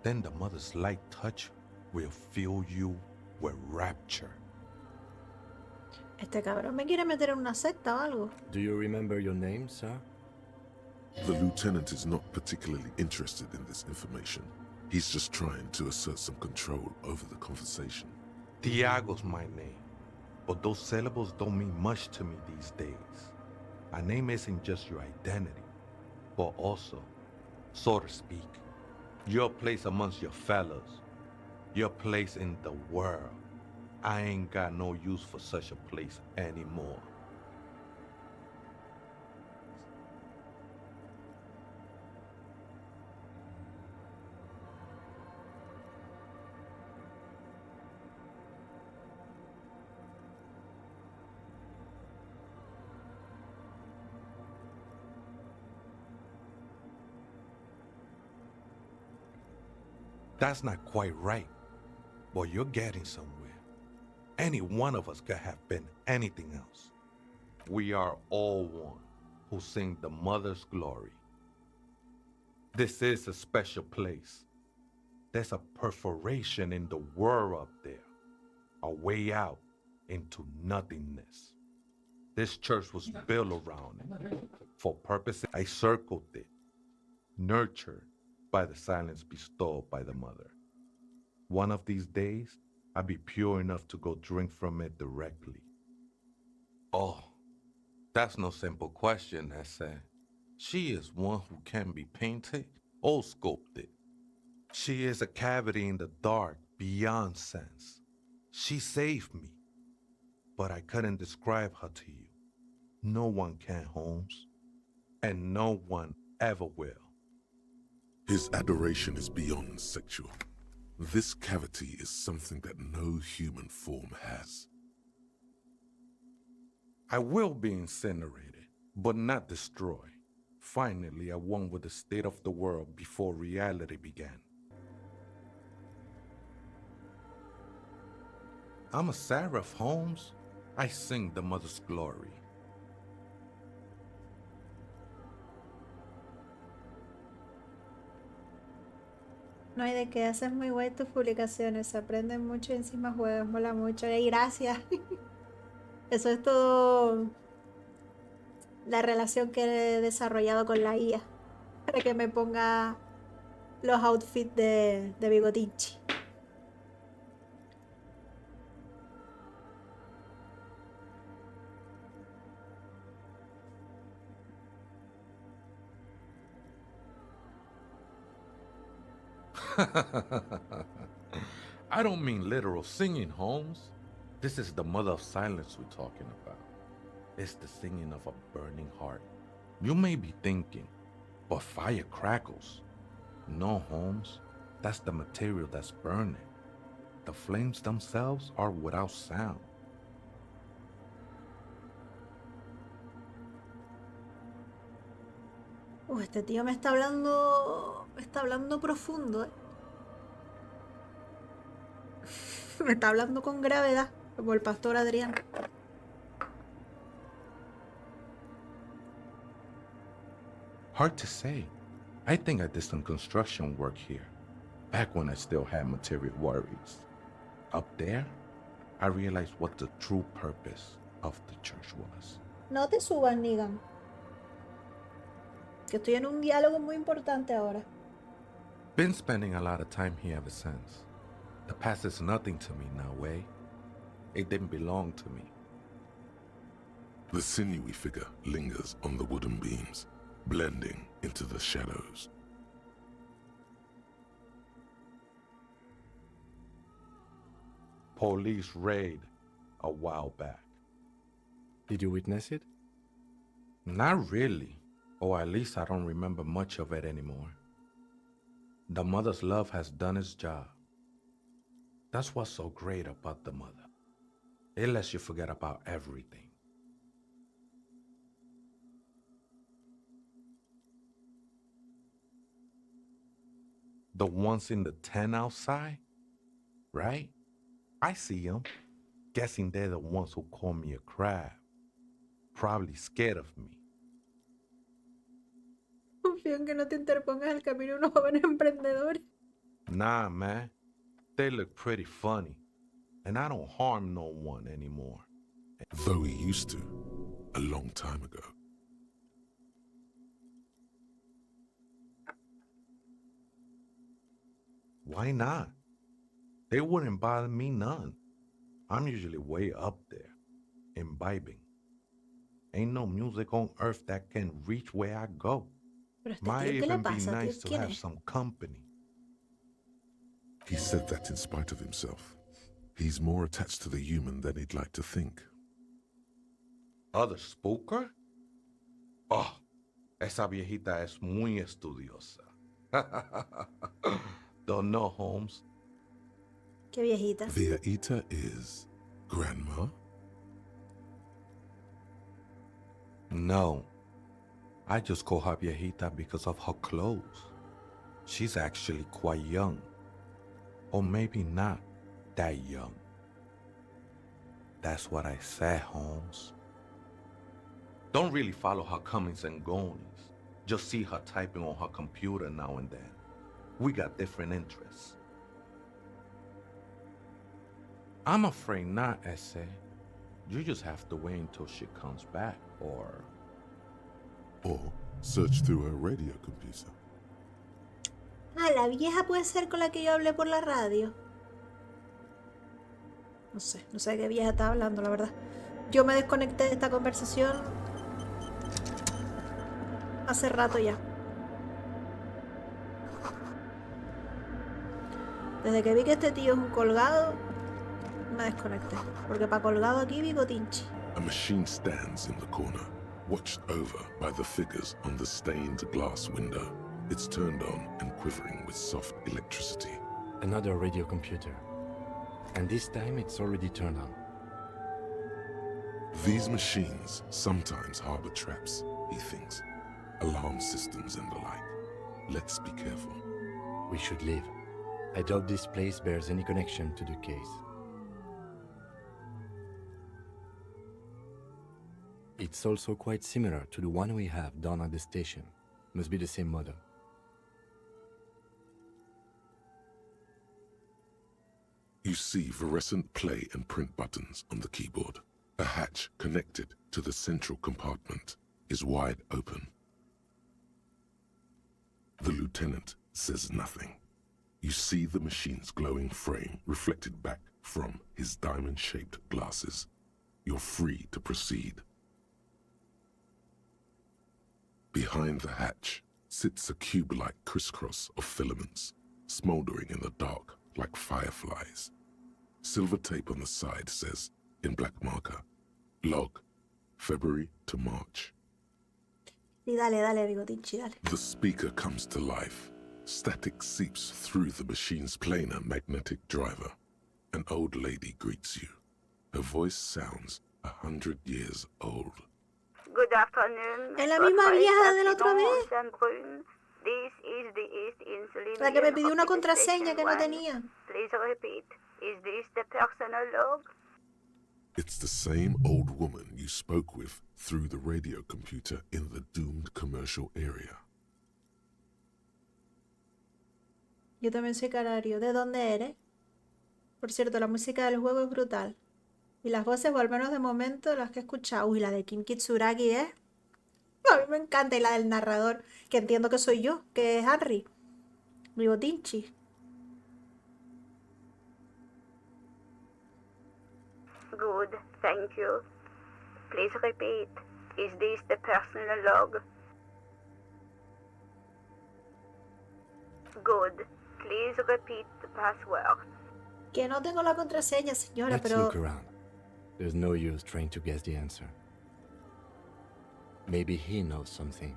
Then the mother's light touch will fill you with rapture. Este cabrón me quiere meter en una secta o algo. Do you remember your name, sir? The lieutenant is not particularly interested in this information. He's just trying to assert some control over the conversation. Tiago's my name, but those syllables don't mean much to me these days. A name isn't just your identity, but also, so to speak, your place amongst your fellows, your place in the world. I ain't got no use for such a place anymore. That's not quite right, but you're getting somewhere. Any one of us could have been anything else. We are all one who sing the mother's glory. This is a special place. There's a perforation in the world up there, a way out into nothingness. This church was built around it. For purposes, I circled it, nurtured by the silence bestowed by the mother. One of these days, I'll be pure enough to go drink from it directly. Oh, that's no simple question, hace. She is one who can be painted or sculpted. She is a cavity in the dark beyond sense. She saved me, but I couldn't describe her to you. No one can, Holmes, and no one ever will. His adoration is beyond sexual. This cavity is something that no human form has. I will be incinerated, but not destroyed. Finally, I won with the state of the world before reality began. I'm a seraph, Holmes. I sing the mother's glory. No hay de qué, haces muy guay tus publicaciones, se aprenden mucho y encima juegas, mola mucho. Y gracias. Eso es todo la relación que he desarrollado con la IA para que me ponga los outfits de Bigotinchi. I don't mean literal singing, Holmes. This is the mother of silence we're talking about. It's the singing of a burning heart. You may be thinking, but fire crackles. No, Holmes. That's the material that's burning. The flames themselves are without sound. Este tío me está hablando profundo, ¿eh? Me está hablando con gravedad, como el pastor Adrián. Hard to say. I think I did some construction work here, back when I still had material worries. Up there, I realized what the true purpose of the church was. No te subas, Negan. Que estoy en un diálogo muy importante ahora. Been spending a lot of time here ever since. The past is nothing to me now, eh? It didn't belong to me. The sinewy figure lingers on the wooden beams, blending into the shadows. Police raid a while back. Did you witness it? Not really, or at least I don't remember much of it anymore. The mother's love has done its job. That's what's so great about the mother. It lets you forget about everything. The ones in the tent outside, right? I see them. Guessing they're the ones who call me a crab. Probably scared of me. Confío en que no te interpongas el camino de unos jóvenes emprendedores. Nah, man. They look pretty funny. And I don't harm no one anymore. Though he used to, a long time ago. Why not? They wouldn't bother me none. I'm usually way up there, imbibing. Ain't no music on earth that can reach where I go. Pero este Might tío, ¿qué le even be pasa, nice tío? to ¿Quién have es? some company. He said that in spite of himself. He's more attached to the human than he'd like to think. Other spooker? Oh, esa viejita es muy estudiosa. Don't know, Holmes. Qué viejita. Viejita is grandma? No. I just call her viejita because of her clothes. She's actually quite young. Or maybe not that young. That's what I said, Holmes. Don't really follow her comings and goings. Just see her typing on her computer now and then. We got different interests. I'm afraid not, Ese. You just have to wait until she comes back, or search through her radio computer. Ah, la vieja puede ser con la que yo hablé por la radio. No sé de qué vieja está hablando, la verdad. Yo me desconecté de esta conversación hace rato ya. Desde que vi que este tío es un colgado, me desconecté. Porque para colgado aquí Bigotinchi. A machine stands in the corner, watched over by the figures on the stained glass window. It's turned on and quivering with soft electricity. Another radio computer. And this time it's already turned on. These machines sometimes harbor traps, he thinks. Alarm systems and the like. Let's be careful. We should leave. I doubt this place bears any connection to the case. It's also quite similar to the one we have down at the station. Must be the same model. You see fluorescent play and print buttons on the keyboard. A hatch connected to the central compartment is wide open. The lieutenant says nothing. You see the machine's glowing frame reflected back from his diamond-shaped glasses. You're free to proceed. Behind the hatch sits a cube-like crisscross of filaments, smoldering in the dark like fireflies. Silver tape on the side says, in black marker, log, February to March. Y dale, Bigotinchi, dale. The speaker comes to life. Static seeps through the machine's planar magnetic driver. An old lady greets you. Her voice sounds 100 years old. Good afternoon. Es la misma vieja de la otra vez. This is the East Insulin. La que me pidió una contraseña que no tenía. Please repeat. Is this the personal log? It's the same old woman you spoke with through the radio computer in the doomed commercial area. Yo también soy canario. ¿De dónde eres? Por cierto, la música del juego es brutal. Y las voces, o al menos de momento, las que he escuchado. Uy, la de Kim Kitsuragi, ¿eh? A mí me encanta. Y la del narrador, que entiendo que soy yo, que es Harry. Bigotinchi. Good, thank you. Please repeat. Is this the personal log? Good. Please repeat the password. Que no tengo la contraseña, señora, Let's pero... look around. There's no use trying to guess the answer. Maybe he knows something.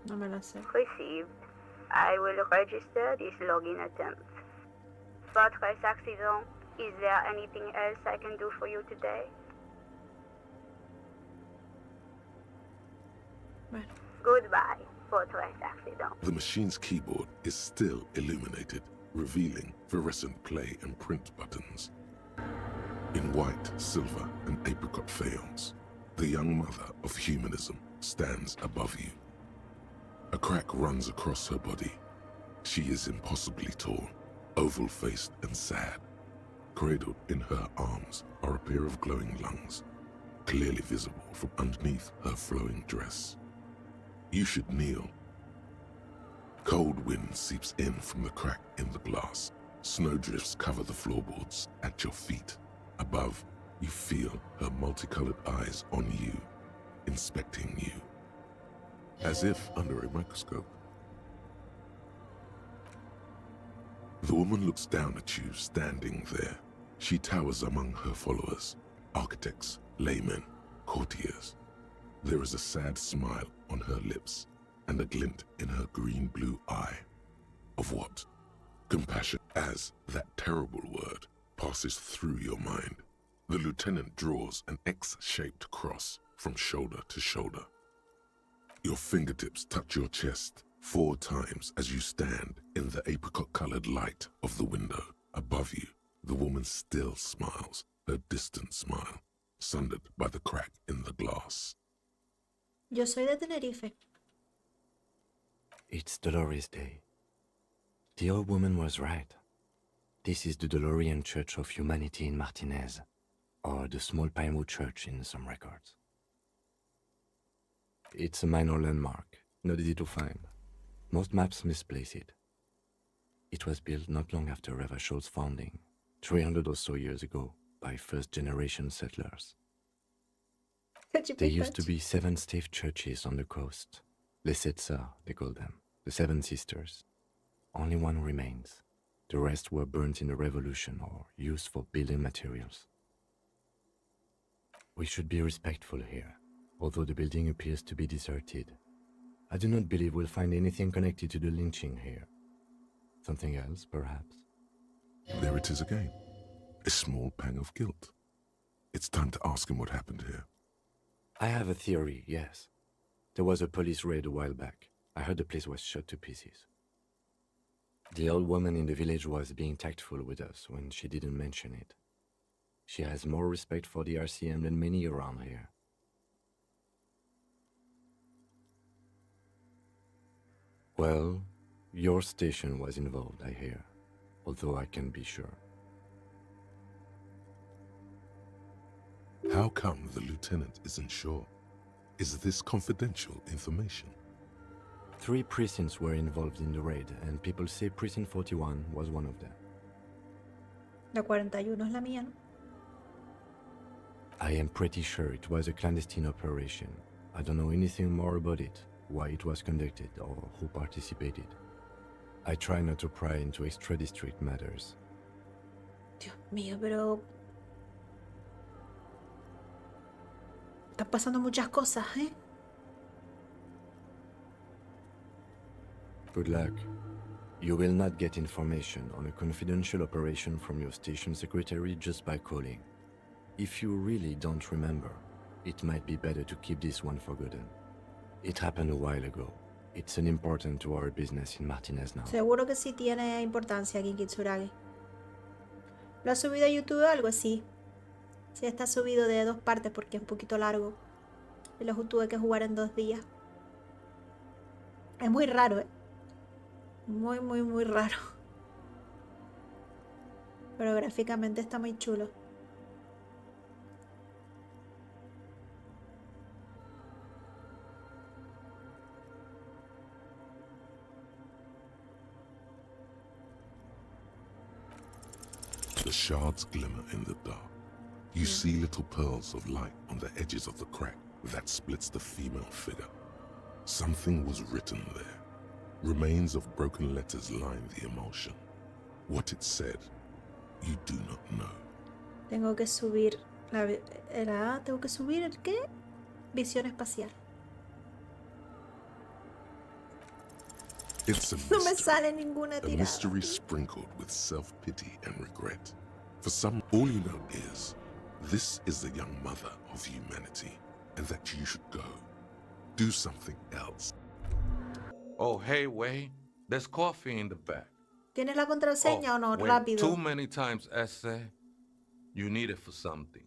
No me la sé. Received. I will register this login attempt. Votre accident. Is there anything else I can do for you today? Bueno. Goodbye, votre accident. The machine's keyboard is still illuminated, revealing fluorescent play and print buttons. In white, silver, and apricot faience, the young mother of humanism stands above you. A crack runs across her body. She is impossibly tall, oval-faced and sad. Cradled in her arms are a pair of glowing lungs, clearly visible from underneath her flowing dress. You should kneel. Cold wind seeps in from the crack in the glass. Snowdrifts cover the floorboards at your feet. Above, you feel her multicolored eyes on you, inspecting you, as if under a microscope. The woman looks down at you standing there. She towers among her followers, architects, laymen, courtiers. There is a sad smile on her lips and a glint in her green-blue eye. Of what? Compassion, as that terrible word passes through your mind. The lieutenant draws an X-shaped cross from shoulder to shoulder. Your fingertips touch your chest 4 times as you stand in the apricot-colored light of the window. Above you, the woman still smiles, her distant smile, sundered by the crack in the glass. Yo soy de Tenerife. It's Dolores Day. The old woman was right. This is the DeLorean Church of Humanity in Martinez, or the Small Pinewood Church in some records. It's a minor landmark, not easy to find. Most maps misplace it. It was built not long after Ravachol's founding, 300 or so years ago, by first-generation settlers. There used to be 7 stave churches on the coast. Les Sept Sœurs, they call them, the 7 sisters. Only one remains. The rest were burnt in the revolution or used for building materials. We should be respectful here, although the building appears to be deserted. I do not believe we'll find anything connected to the lynching here. Something else, perhaps? There it is again. A small pang of guilt. It's time to ask him what happened here. I have a theory, yes. There was a police raid a while back. I heard the place was shot to pieces. The old woman in the village was being tactful with us when she didn't mention it. She has more respect for the RCM than many around here. Well, your station was involved, I hear, although I can't be sure. How come the lieutenant isn't sure? Is this confidential information? 3 precincts were involved in the raid, and people say Precinct 41 was one of them. La 41 es la mía, ¿no? I am pretty sure it was a clandestine operation. I don't know anything more about it, why it was conducted, or who participated. I try not to pry into extra-district matters. Dios mío, pero... Están pasando muchas cosas, ¿eh? Good luck. You will not get information on a confidential operation from your station secretary just by calling. If you really don't remember, it might be better to keep this one forgotten. It happened a while ago. It's unimportant to our business in Martinez now. Seguro que sí tiene importancia aquí en Kitsuragi. ¿Lo ha subido a YouTube o algo así? Sí, está subido de 2 partes porque es un poquito largo. Y lo tuve que jugar en 2 días. Es muy raro, ¿eh? Muy raro. Pero gráficamente está muy chulo. The shards glimmer in the dark. You see little pearls of light on the edges of the crack that splits the female figure. Something was written there. Remains of broken letters line the emulsion. What it said, you do not know. Tengo que subir tengo que subir el qué? Visión espacial. It's a No me mystery, sale ninguna a tirada. mystery sprinkled with self-pity and regret. For some, all you know is, this is the young mother of humanity, and that you should go. Do something else. Oh, hey, Wade. There's coffee in the back. ¿Tienes la contraseña o no? wait, Rápido. Too many times, essay. You need it for something.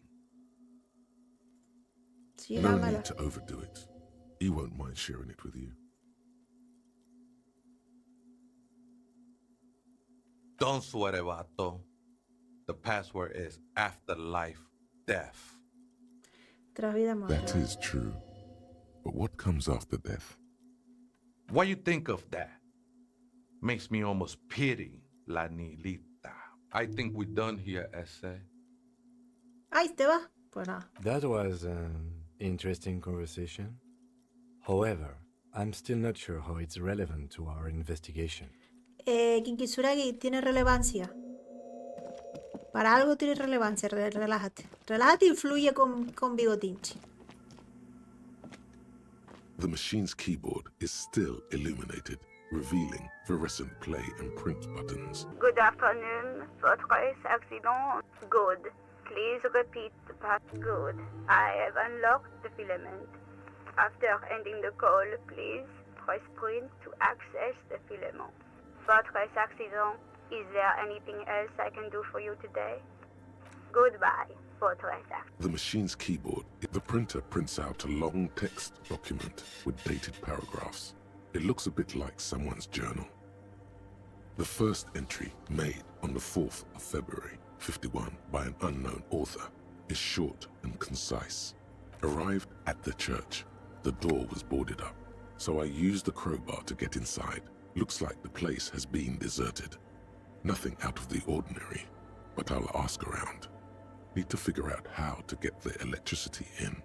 Sí, No dámela. need to overdo it. He won't mind sharing it with you. Don't sweat it, vato. The password is afterlife death. Tras vida muerta. That is true. But what comes after death? What you think of that? Makes me almost pity La Nilita. I think we're done here, essay. Ay, ¿te vas? Pues nada. That was an interesting conversation. However, I'm still not sure how it's relevant to our investigation. Kitsuragi tiene relevancia. Para algo tiene relevancia, relájate. Relájate y fluye con Bigotinchi. The machine's keyboard is still illuminated, revealing fluorescent play and print buttons. Good afternoon. Votre accident. Good. Please repeat the past. Good. I have unlocked the filament. After ending the call, please press print to access the filament. Votre accident. Is there anything else I can do for you today? Goodbye, votre accident. The machine's keyboard, the printer prints out a long text document with dated paragraphs. It looks a bit like someone's journal. The first entry, made on the 4th of February, 51, by an unknown author, is short and concise. Arrived at the church. The door was boarded up, so I used the crowbar to get inside. Looks like the place has been deserted. Nothing out of the ordinary, but I'll ask around. Need to figure out how to get the electricity in.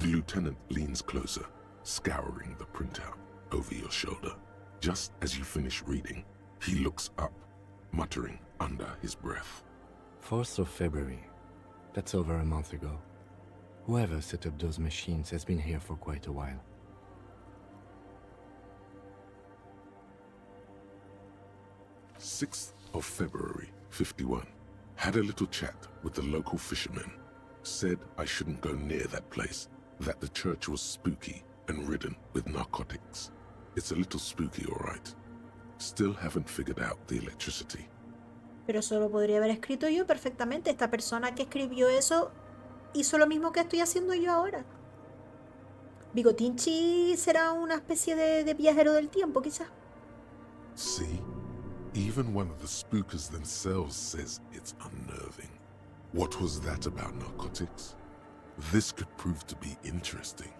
The lieutenant leans closer, scouring the printout over your shoulder. Just as you finish reading, he looks up, muttering under his breath. 4th of February. That's over a month ago. Whoever set up those machines has been here for quite a while. 6th of February, 51. Had a little chat with the local fishermen. Said I shouldn't go near that place, that the church was spooky and ridden with narcotics. It's a little spooky, all right. Still haven't figured out the electricity. Pero eso lo podría haber escrito yo perfectamente. Esta persona que escribió eso hizo lo mismo que estoy haciendo yo ahora. Bigotinchi será una especie de viajero del tiempo, quizás. See? Even one of the spookers themselves says it's unnerving. What was that about narcotics? This could prove to be interesting.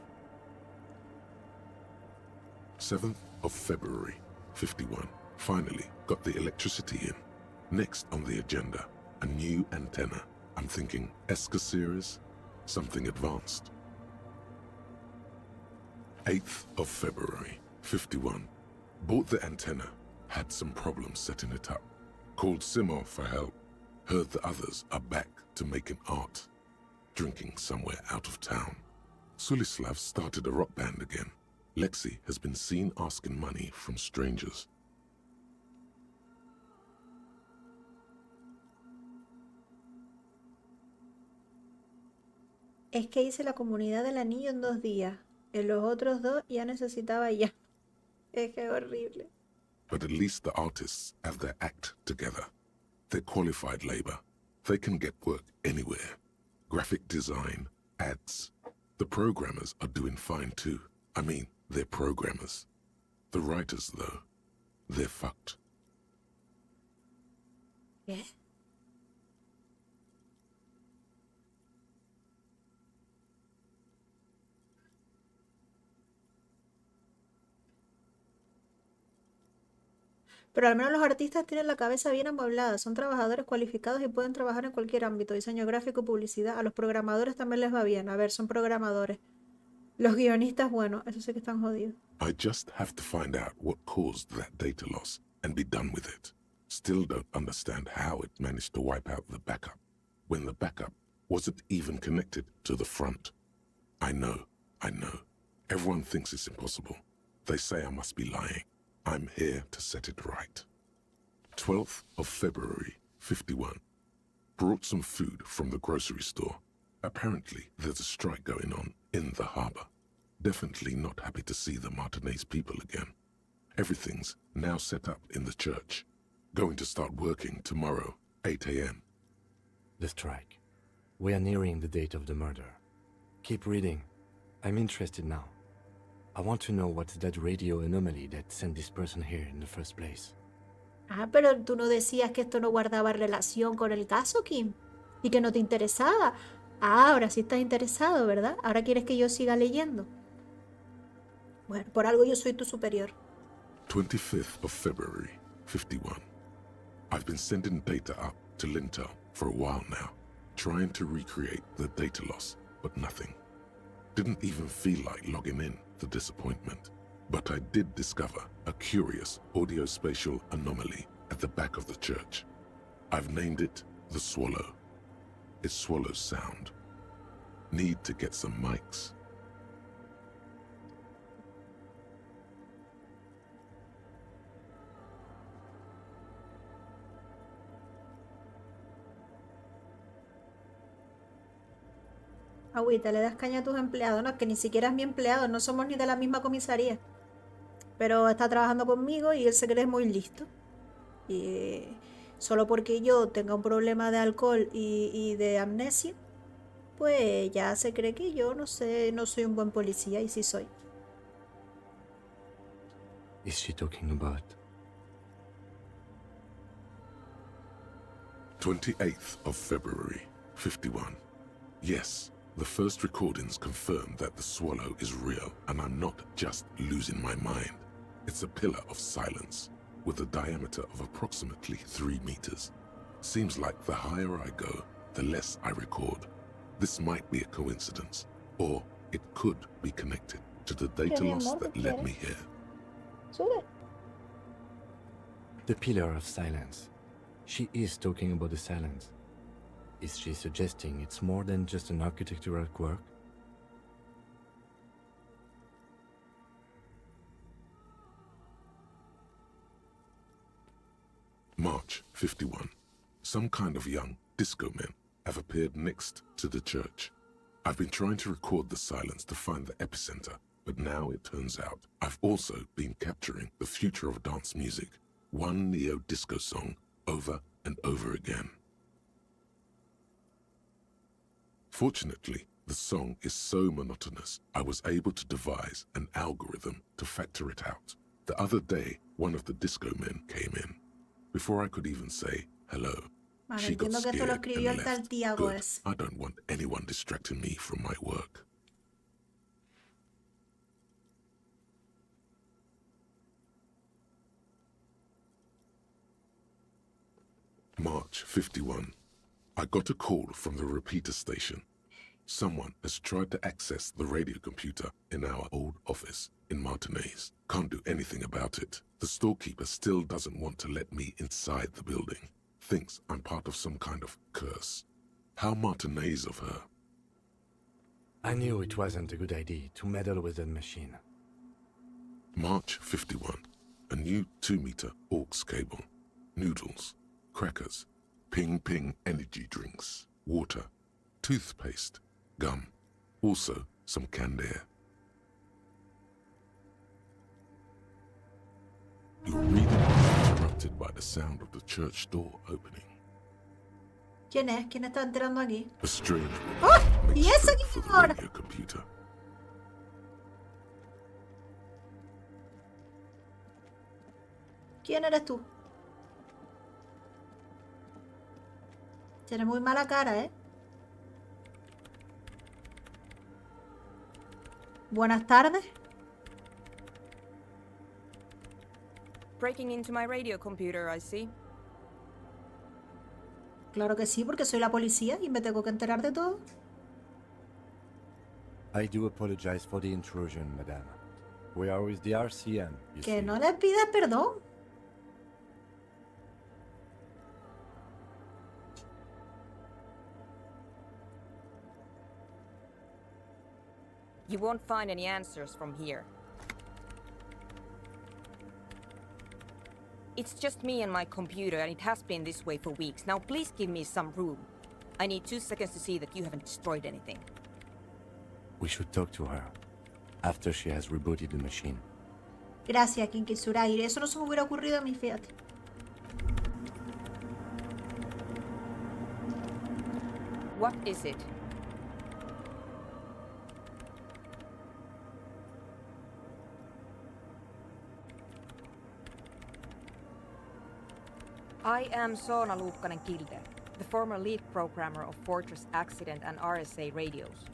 7th of February, 51. Finally got the electricity in. Next on the agenda, a new antenna. I'm thinking ESCA series, something advanced. 8th of February, 51. Bought the antenna, had some problems setting it up. Called Simo for help. Heard the others are back to making art. Drinking somewhere out of town. Sulislav started a rock band again. Lexi has been seen asking money from strangers. Es que hice la comunidad del anillo en 2 días. En los otros 2 ya necesitaba ya. Es que es horrible. But at least the artists have their act together. They're qualified labor. They can get work anywhere. Graphic design, ads. The programmers are doing fine too. I mean, they're programmers. The writers, though, they're fucked. ¿Qué? Pero al menos los artistas tienen la cabeza bien amueblada, son trabajadores cualificados y pueden trabajar en cualquier ámbito, diseño gráfico, publicidad. A los programadores también les va bien. A ver, son programadores. Los guionistas, bueno, eso sí que están jodidos. I just have to find out what caused that data loss and be done with it. Still don't understand how it managed to wipe out the backup when the backup wasn't even connected to the front. I know. Everyone thinks it's impossible. They say I must be lying. I'm here to set it right. 12th of February, 51. Brought some food from the grocery store. Apparently, there's a strike going on in the harbor. Definitely not happy to see the Martinez people again. Everything's now set up in the church. Going to start working tomorrow, 8 a.m. The strike. We are nearing the date of the murder. Keep reading. I'm interested now. I want to know what's that radio anomaly that sent this person here in the first place. Ah, pero tú no decías que esto no guardaba relación con el caso, Kim. Y que no te interesaba. Ah, ahora sí estás interesado, ¿verdad? Ahora quieres que yo siga leyendo. Bueno, por algo yo soy tu superior. 25th of February, 51. I've been sending data up to Lintel for a while now, trying to recreate the data loss, but nothing. Didn't even feel like logging in, the disappointment. But I did discover a curious audio-spatial anomaly at the back of the church. I've named it the Swallow. It swallows sound. Need to get some mics. Agüita, le das caña a tus empleados, no, que ni siquiera es mi empleado, no somos ni de la misma comisaría. Pero está trabajando conmigo y él se cree muy listo. Y solo porque yo tenga un problema de alcohol y de amnesia, pues ya se cree que yo no sé, no soy un buen policía y sí soy. Is she talking about? 28th of February, 51. Yes. The first recordings confirm that the swallow is real, and I'm not just losing my mind. It's a pillar of silence, with a diameter of approximately 3 meters. Seems like the higher I go, the less I record. This might be a coincidence, or it could be connected to the data loss that led me here. Sube. The pillar of silence. She is talking about the silence. Is she suggesting it's more than just an architectural quirk? March 51. Some kind of young disco men have appeared next to the church. I've been trying to record the silence to find the epicenter, but now it turns out I've also been capturing the future of dance music, one neo-disco song over and over again. Fortunately, The song is so monotonous, I was able to devise an algorithm to factor it out. The other day, one of the disco men came in. Before I could even say hello, Vale, she got entiendo que esto lo scared escribió and el tal left. Tiago Good. ese. I don't want anyone distracting me from my work. March 51. I got a call from the repeater station. Someone has tried to access the radio computer in our old office in Martinez. Can't do anything about it. The storekeeper still doesn't want to let me inside the building. Thinks I'm part of some kind of curse. How Martinez of her. I knew it wasn't a good idea to meddle with the machine. March 51. A new 2-meter aux cable. Noodles. Crackers. Ping energy drinks. Water. Toothpaste. Gum. Also some canned air. Your reading is interrupted by the sound of the church door opening. ¿Quién es? ¿Quién está entrando aquí? A strange ¡Oh! woman ¿Y makes eso straight qué for the ahora? radio computer. ¿Quién eres tú? Tienes muy mala cara, ¿eh? Buenas tardes. Breaking into my radio computer, I see. Claro que sí, porque soy la policía y me tengo que enterar de todo. I do apologize for the intrusion, madame. We are with the RCM, you Que see. no le pidas perdón. You won't find any answers from here. It's just me and my computer, and it has been this way for weeks. Now please give me some room. I need 2 seconds to see that you haven't destroyed anything. We should talk to her after she has rebooted the machine. Gracias, quien quisiera ir. Eso no se me hubiera ocurrido a mí, fíjate. What is it? I am Soona Luukkanen-Kilde, the former lead programmer of Fortress Accident and RSA radios.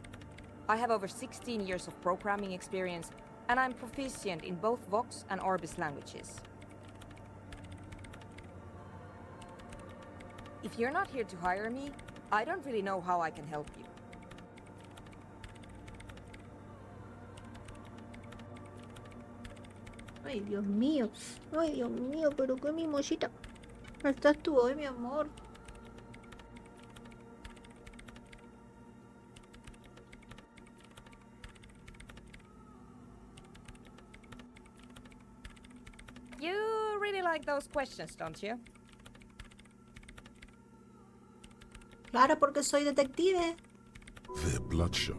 I have over 16 years of programming experience, and I'm proficient in both Vox and Orbis languages. If you're not here to hire me, I don't really know how I can help you. Ay, Dios mío. Ay, Dios mío, pero qué mimosita. Estás tú hoy, mi amor. You really like those questions, don't you? Claro, porque soy detective. They're bloodshot.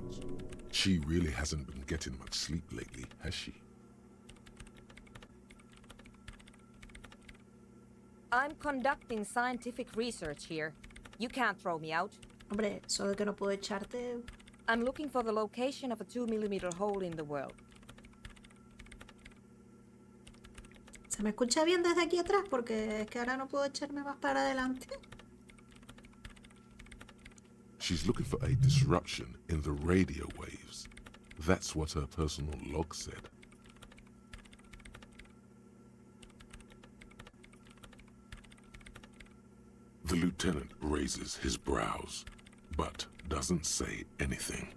She really hasn't been getting much sleep lately, has she? I'm conducting scientific research here. You can't throw me out. Hombre, eso de que no puedo echarte. I'm looking for the location of a 2mm hole in the world. ¿Se me escucha bien desde aquí atrás? Porque es que ahora no puedo echarme más para adelante. She's looking for a disruption in the radio waves. That's what her personal log said. The lieutenant raises his brows, but doesn't say anything.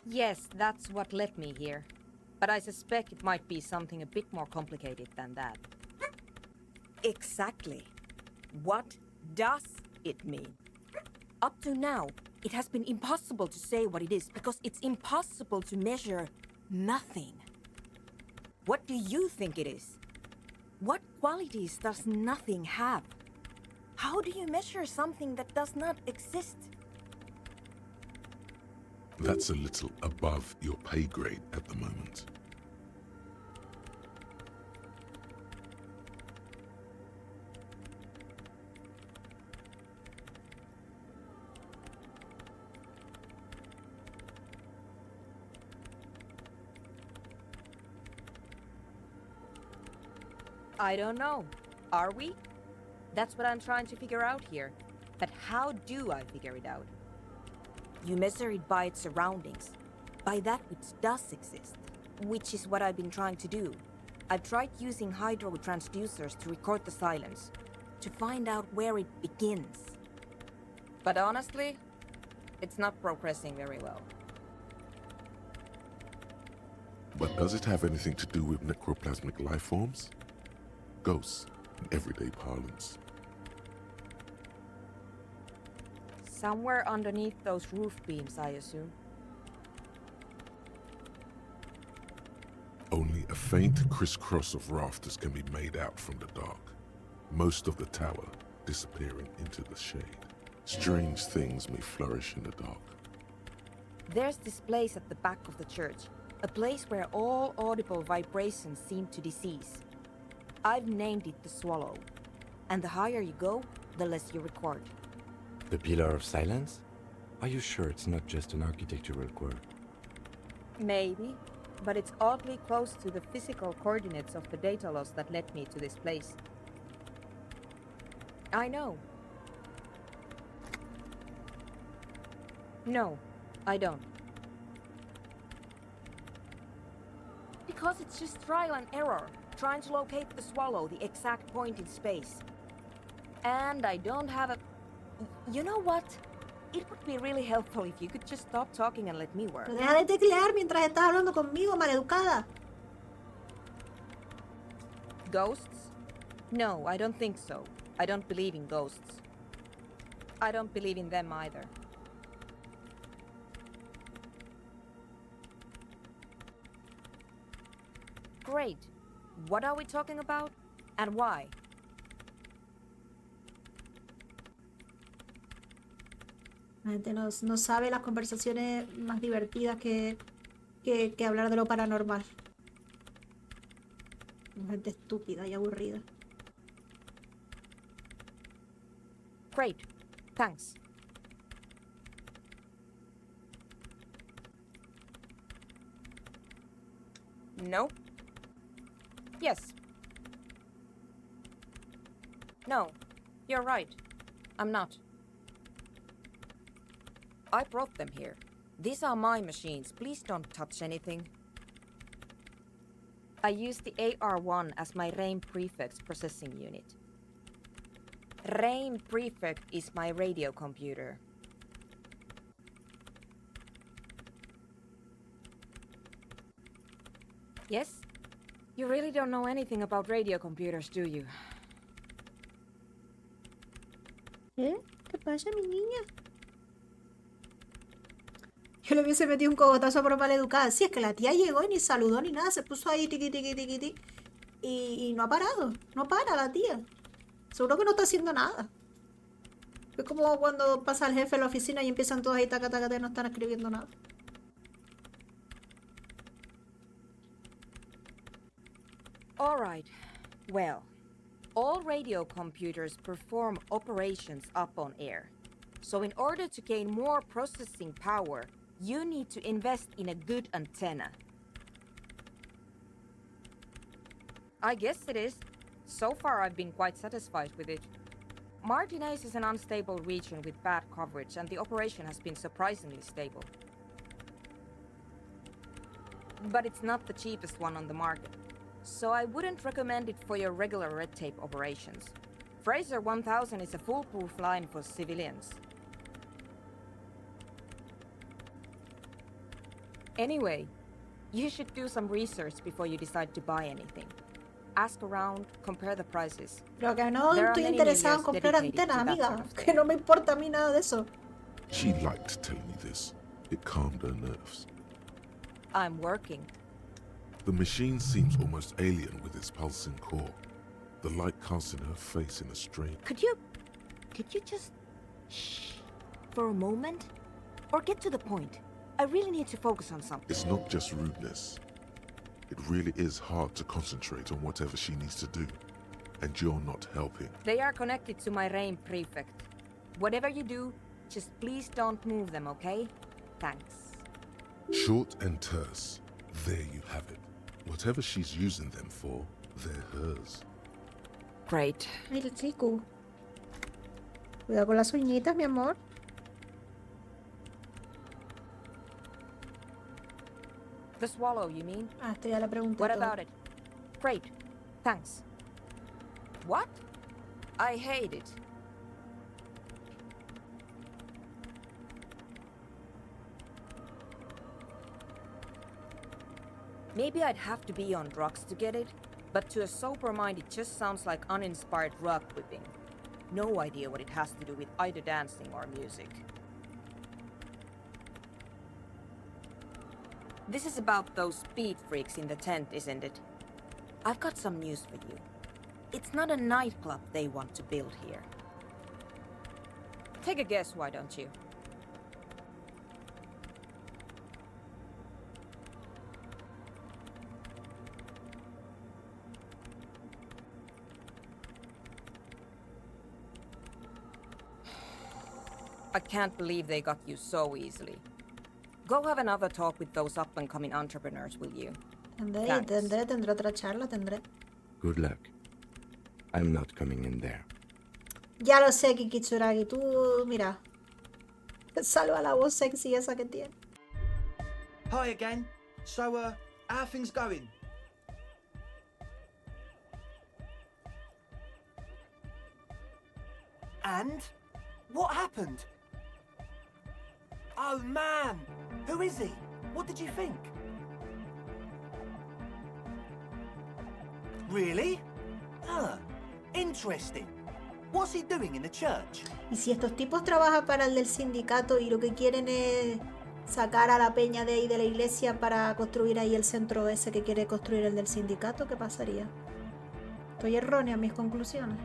Yes, that's what led me here. But I suspect it might be something a bit more complicated than that. Exactly. What does it mean? Up to now, it has been impossible to say what it is because it's impossible to measure nothing. What do you think it is? What qualities does nothing have? How do you measure something that does not exist? That's a little above your pay grade at the moment. I don't know. Are we? That's what I'm trying to figure out here. But how do I figure it out? You measure it by its surroundings, by that which does exist, which is what I've been trying to do. I've tried using hydro transducers to record the silence, to find out where it begins. But honestly, it's not progressing very well. But does it have anything to do with necroplasmic life forms? Ghosts, in everyday parlance. Somewhere underneath those roof beams, I assume. Only a faint crisscross of rafters can be made out from the dark, most of the tower disappearing into the shade. Strange things may flourish in the dark. There's this place at the back of the church, a place where all audible vibrations seem to decease. I've named it the Swallow, and the higher you go, the less you record. The Pillar of Silence? Are you sure it's not just an architectural quirk? Maybe, but it's oddly close to the physical coordinates of the data loss that led me to this place. I know. No, I don't. Because it's just trial and error, trying to locate the Swallow, the exact point in space. And I don't have a... You know what? It would be really helpful if you could just stop talking and let me work. Pero deja de teclear mientras estás hablando conmigo, maleducada. Ghosts? No, I don't think so. I don't believe in ghosts. I don't believe in them either. Great. What are we talking about? And why? La gente no sabe las conversaciones más divertidas que hablar de lo paranormal. Gente estúpida y aburrida. Great. Thanks. No. Yes. No. You're right. I'm not. I brought them here. These are my machines. Please don't touch anything. I use the AR-1 as my RAIN prefix processing unit. RAIN prefix is my radio computer. Yes? You really don't know anything about radio computers, do you? ¿Qué pasa, mi niña? Yo le hubiese metido un cogotazo por maleducada. Sí, es que la tía llegó y ni saludó ni nada. Se puso ahí tiqui, tiqui, tiqui, tiqui. Y no ha parado. No para la tía. Seguro que no está haciendo nada. Es como cuando pasa el jefe a la oficina y empiezan todos ahí taca, taca, taca, y no están escribiendo nada. All right. Well, all radio computers perform operations up on air. So in order to gain more processing power, you need to invest in a good antenna. I guess it is. So far I've been quite satisfied with it. Martinez is an unstable region with bad coverage, and the operation has been surprisingly stable. But it's not the cheapest one on the market, so I wouldn't recommend it for your regular red tape operations. Fraser 1000 is a foolproof line for civilians. Anyway, you should do some research before you decide to buy anything. Ask around, compare the prices. Pero que no estoy interesada en comprar antenas, amiga. Que no me importa a mí nada de eso. She liked telling me this. It calmed her nerves. I'm working. The machine seems almost alien with its pulsing core. The light casts in her face in a strange... Could you just shh for a moment? Or get to the point? I really need to focus on something. It's not just rudeness. It really is hard to concentrate on whatever she needs to do. And you're not helping. They are connected to my RAIN prefect. Whatever you do, just please don't move them, okay? Thanks. Short and terse. There you have it. Whatever she's using them for, they're hers. Great. Ay, el chico. Cuidado con las uñitas, mi amor. The swallow, you mean? Ah, esto ya la pregunté. What todo. about it? Great. Thanks. What? I hate it. Maybe I'd have to be on drugs to get it, but to a sober mind it just sounds like uninspired rug whipping. No idea what it has to do with either dancing or music. This is about those speed freaks in the tent, isn't it? I've got some news for you. It's not a nightclub they want to build here. Take a guess, why don't you? I can't believe they got you so easily. Go have another talk with those up-and-coming entrepreneurs, will you? Tendré otra charla, tendré. Good luck. I'm not coming in there. Ya lo sé, Kiki Tsuragi, tú, mira. Salva la voz sexy esa que tiene. Hi again. So, how are things going? And? What happened? Oh man! Who is he? What did you think? Really? Interesting. What's he doing in the church? Y si estos tipos trabajan para el del sindicato y lo que quieren es sacar a la peña de ahí de la iglesia para construir ahí el centro ese que quiere construir el del sindicato, ¿qué pasaría? ¿Estoy errónea en mis conclusiones?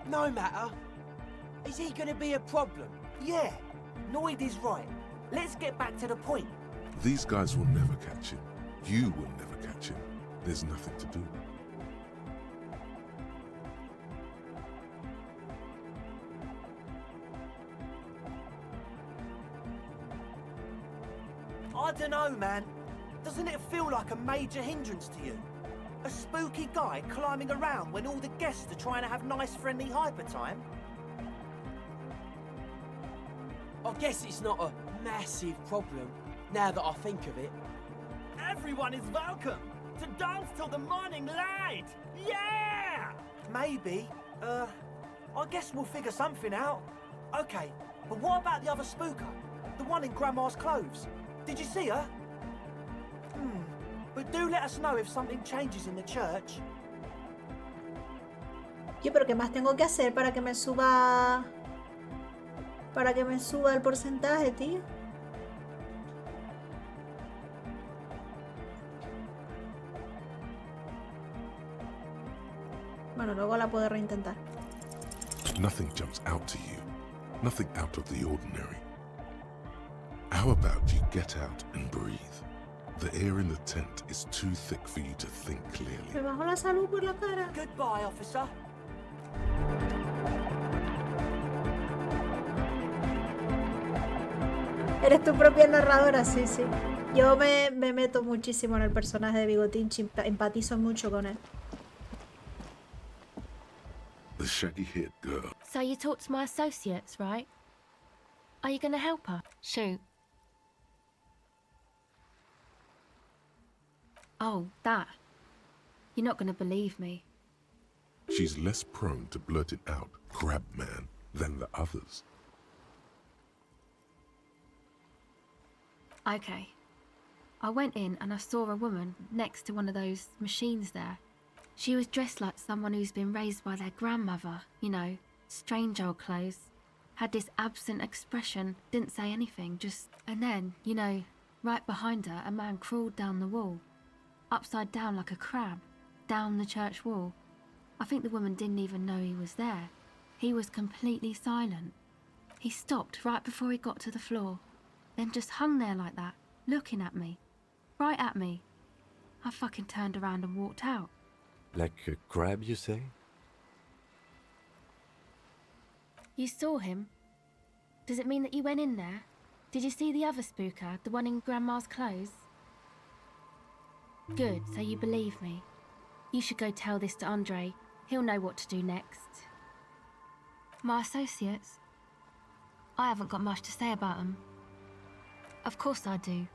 No matter. Is he gonna be a problem? Yeah, Noid is right. Let's get back to the point. These guys will never catch him. You will never catch him. There's nothing to do. I don't know, man. Doesn't it feel like a major hindrance to you? A spooky guy climbing around when all the guests are trying to have nice, friendly hyper time? I guess it's not a massive problem, now that I think of it. Everyone is welcome to dance till the morning light. Yeah! Maybe. I guess we'll figure something out. Okay, but what about the other spooker? The one in Grandma's clothes? Did you see her? But do let us know if something changes in the church. Yo, pero ¿qué más tengo que hacer para que me suba? Para que me suba el porcentaje, tío. Bueno, luego la puedo reintentar. Nothing jumps out to you. Nothing out of the ordinary. How about you get out and breathe? The air in the tent is too thick for you to think clearly. Me bajó la salud por la cara. Goodbye, officer. Eres tu propia narradora, sí, sí. Yo me meto muchísimo en el personaje de Bigotinchi, empatizo mucho con él. The shaggy-haired girl. So you talked to my associates, right? Are you gonna help her? Shoot. Oh, that. You're not gonna believe me. She's less prone to blurt it out, crab man, than the others. Okay. I went in and I saw a woman next to one of those machines there. She was dressed like someone who's been raised by their grandmother, you know, strange old clothes. Had this absent expression, didn't say anything, just... And then, you know, right behind her, a man crawled down the wall. Upside down like a crab, down the church wall. I think the woman didn't even know he was there. He was completely silent. He stopped right before he got to the floor, then just hung there like that, looking at me. Right at me. I fucking turned around and walked out. Like a crab, you say? You saw him? Does it mean that you went in there? Did you see the other spooker, the one in Grandma's clothes? Good, so you believe me. You should go tell this to Andre. He'll know what to do next. My associates? I haven't got much to say about them. Of course I do.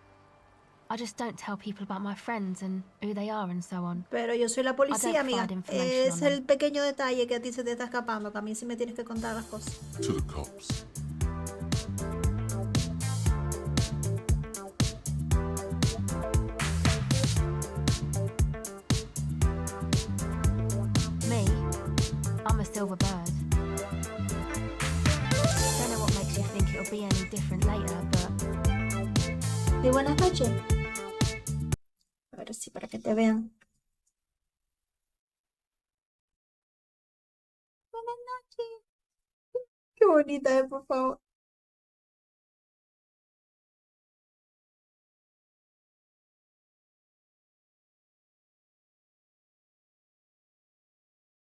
I just don't tell people about my friends and who they are and so on. Pero yo soy la policía, amiga. Es el them. pequeño detalle que a ti se te está escapando, que a mí sí me tienes que contar las cosas. To the cops. Me? I'm a silver bird. Don't know what makes you think it'll be any different later, but... Y buenas noches. Ahora sí, para que te vean. Buenas noches. Qué bonita es, por favor.